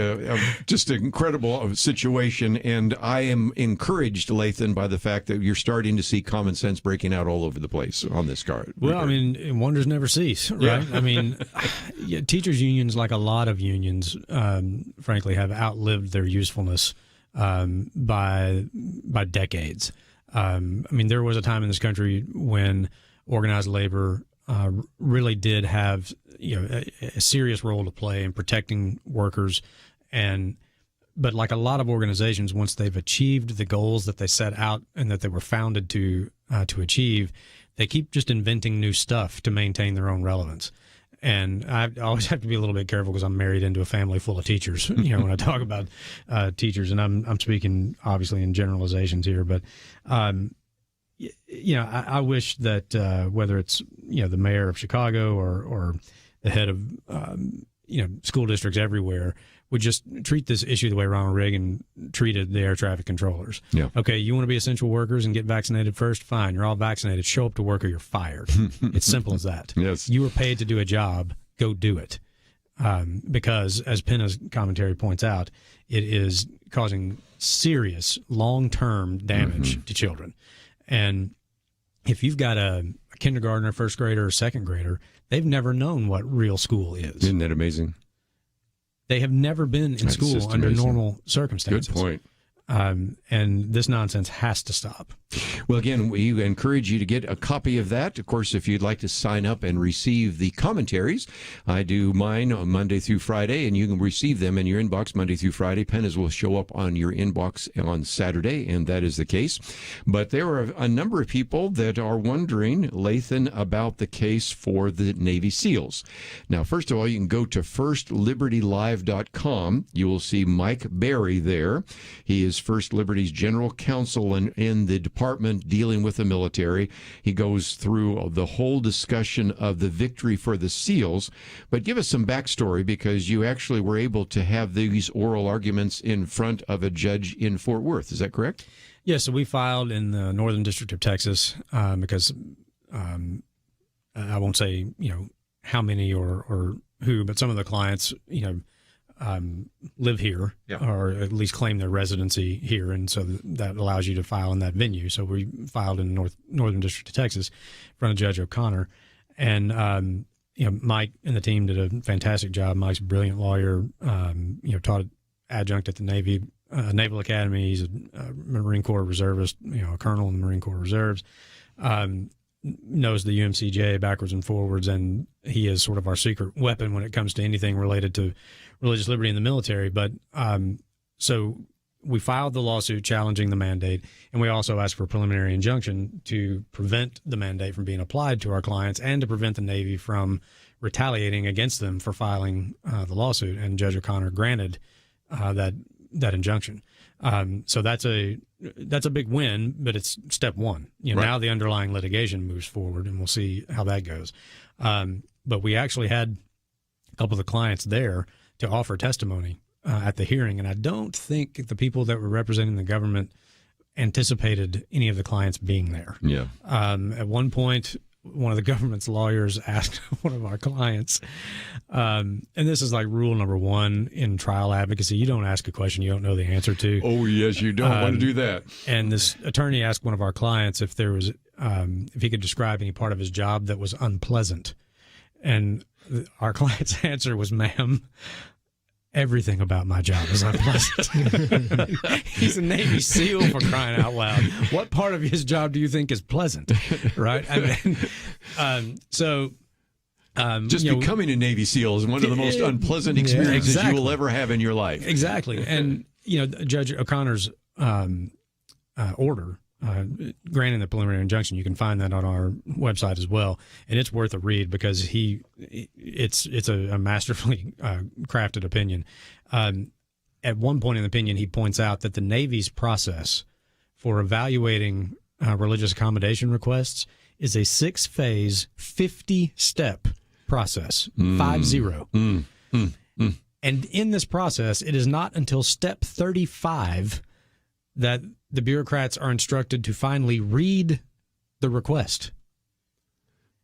just an incredible situation, and I am encouraged, Lathan, by the fact that you're starting to see common sense breaking out all over the place on this card. Well, I mean, wonders never cease, right? Yeah. I mean, teachers' unions, like a lot of unions, frankly, have outlived their usefulness by decades. I mean, there was a time in this country when organized labor really did have a serious role to play in protecting workers, but like a lot of organizations, once they've achieved the goals that they set out and that they were founded to achieve, they keep just inventing new stuff to maintain their own relevance. And I always have to be a little bit careful because I'm married into a family full of teachers. When I talk about teachers, and I'm speaking obviously in generalizations here, but I wish that whether it's the mayor of Chicago or the head of school districts everywhere would just treat this issue the way Ronald Reagan treated the air traffic controllers. Yeah. Okay, you want to be essential workers and get vaccinated first? Fine, you're all vaccinated. Show up to work or you're fired. It's simple as that. Yes. You were paid to do a job. Go do it. Because, as Penna's commentary points out, it is causing serious long-term damage to children. And if you've got a kindergartner, first grader, or second grader, they've never known what real school is. Isn't that amazing? They have never been in school under normal circumstances. Good point. And this nonsense has to stop. Well, again, we encourage you to get a copy of that. Of course, if you'd like to sign up and receive the commentaries, I do mine on Monday through Friday, and you can receive them in your inbox Monday through Friday. Pennas will show up on your inbox on Saturday, and that is the case. But there are a number of people that are wondering, Lathan, about the case for the Navy SEALs. Now, first of all, you can go to firstlibertylive.com. You will see Mike Berry there. He is First Liberty's general counsel in the department dealing with the military. He goes through the whole discussion of the victory for the SEALs. But give us some backstory, because you actually were able to have these oral arguments in front of a judge in Fort Worth. Is that correct? Yeah, so we filed in the Northern District of Texas because I won't say, how many or who, but some of the clients, live here, or at least claim their residency here, and so that allows you to file in that venue. So we filed in the Northern District of Texas in front of Judge O'Connor, and Mike and the team did a fantastic job. Mike's a brilliant lawyer, taught adjunct at the Naval Academy. He's a Marine Corps reservist, a colonel in the Marine Corps Reserves. Knows the UMCJ backwards and forwards, and he is sort of our secret weapon when it comes to anything related to religious liberty in the military. But so we filed the lawsuit challenging the mandate, and we also asked for a preliminary injunction to prevent the mandate from being applied to our clients and to prevent the Navy from retaliating against them for filing the lawsuit. And Judge O'Connor granted that injunction. So that's a big win, but it's step one. Right. Now the underlying litigation moves forward, and we'll see how that goes. But we actually had a couple of the clients there to offer testimony at the hearing, and I don't think the people that were representing the government anticipated any of the clients being there. Yeah. At one point, one of the government's lawyers asked one of our clients, and this is like rule number one in trial advocacy: you don't ask a question you don't know the answer to. Oh, yes, you don't want to do that. And this attorney asked one of our clients if there was, if he could describe any part of his job that was unpleasant, and our client's answer was, "Ma'am, everything about my job is unpleasant." He's a Navy SEAL, for crying out loud. What part of his job do you think is pleasant? Right? I mean, just becoming a Navy SEAL is one of the most unpleasant experiences you will ever have in your life. Exactly. And, Judge O'Connor's order granting the preliminary injunction, you can find that on our website as well, and it's worth a read because it's a masterfully crafted opinion. At one point in the opinion, he points out that the Navy's process for evaluating religious accommodation requests is a 6-phase, 50-step process, 50. And in this process, it is not until step 35 that the bureaucrats are instructed to finally read the request.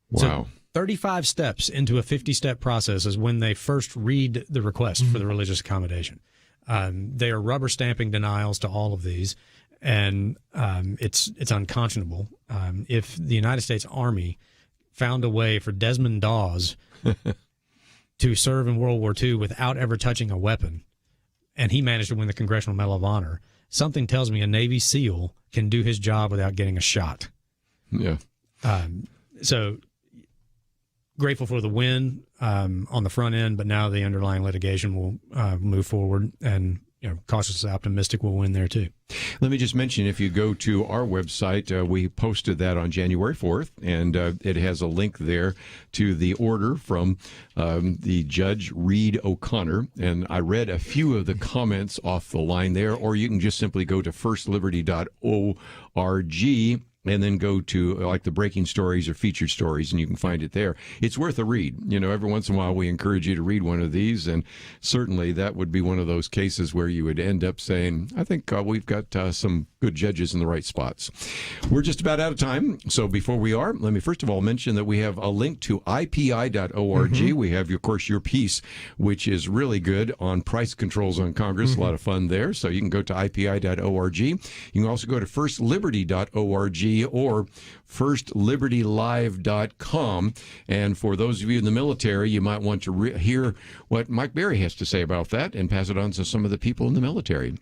Wow. So 35 steps into a 50-step process is when they first read the request for the religious accommodation. They are rubber stamping denials to all of these, and it's unconscionable. If the United States Army found a way for Desmond Dawes to serve in World War II without ever touching a weapon, and he managed to win the Congressional Medal of Honor, something tells me a Navy SEAL can do his job without getting a shot. Yeah. So grateful for the win on the front end, but now the underlying litigation will move forward, and cautiously optimistic we'll win there too. Let me just mention, if you go to our website, we posted that on January 4th, and it has a link there to the order from the Judge Reed O'Connor. And I read a few of the comments off the line there, or you can just simply go to firstliberty.org and then go to like the breaking stories or featured stories, and you can find it there. It's worth a read. Every once in a while we encourage you to read one of these, and certainly that would be one of those cases where you would end up saying, I think we've got some good judges in the right spots. We're just about out of time, so before we are, let me first of all mention that we have a link to IPI.org. We have, of course, your piece, which is really good on price controls on Congress. A lot of fun there, so you can go to IPI.org. You can also go to firstliberty.org or firstlibertylive.com. And for those of you in the military, you might want to hear what Mike Berry has to say about that and pass it on to some of the people in the military.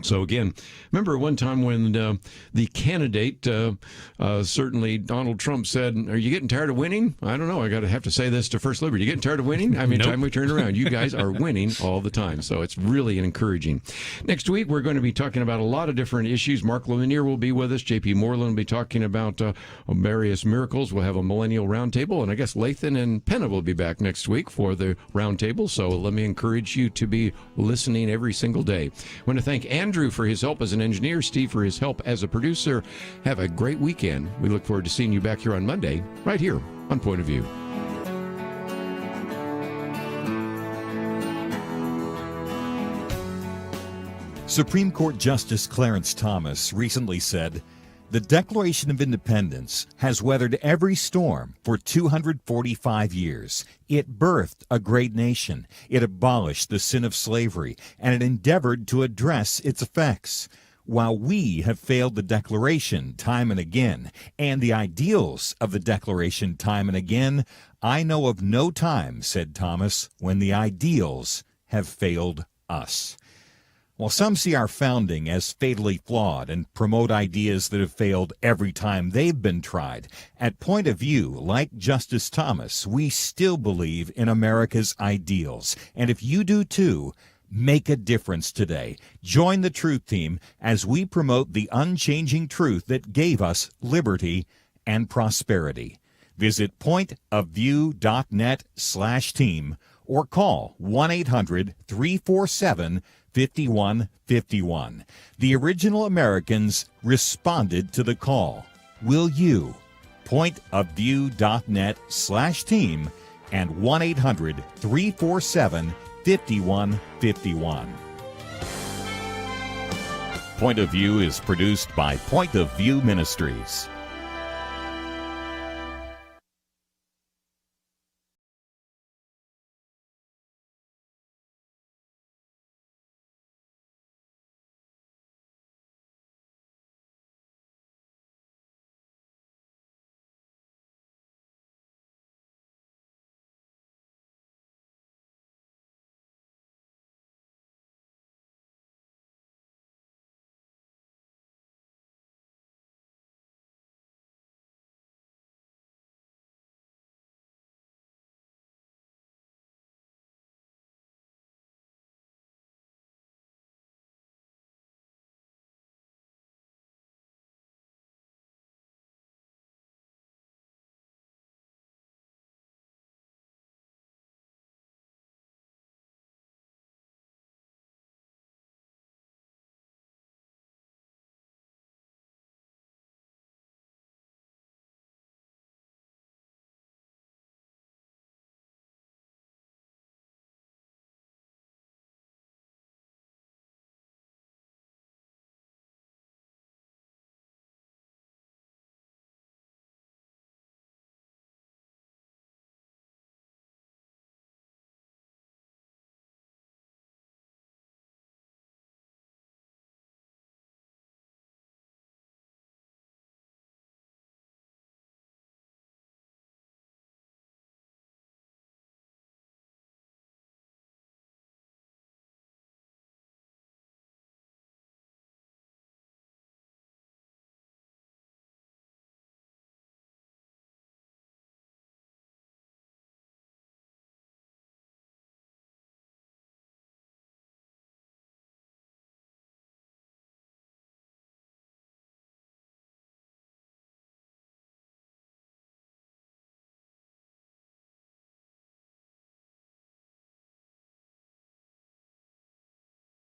So again, remember one time when the candidate, certainly Donald Trump, said, "Are you getting tired of winning?" I don't know. I have to say this to First Liberty. You getting tired of winning? I mean, Nope. time we turn around, you guys are winning all the time. So it's really encouraging. Next week, we're going to be talking about a lot of different issues. Mark Lanier will be with us. J.P. Moreland will be talking about various miracles. We'll have a millennial roundtable, and I guess Lathan and Penna will be back next week for the roundtable. So let me encourage you to be listening every single day. I want to thank Andrew for his help as an engineer, Steve for his help as a producer. Have a great weekend. We look forward to seeing you back here on Monday, right here on Point of View. Supreme Court Justice Clarence Thomas recently said, "The Declaration of Independence has weathered every storm for 245 years. It birthed a great nation. It abolished the sin of slavery, and it endeavored to address its effects. While we have failed the Declaration time and again, and the ideals of the Declaration time and again, I know of no time," said Thomas, "when the ideals have failed us." While some see our founding as fatally flawed and promote ideas that have failed every time they've been tried, at Point of View, like Justice Thomas, we still believe in America's ideals. And if you do too, make a difference today. Join the Truth Team as we promote the unchanging truth that gave us liberty and prosperity. Visit pointofview.net/team or call 1-800-347-5151. The original Americans responded to the call. Will you? Pointofview.net/team and 1-800-347-5151. 5151. Point of View is produced by Point of View Ministries.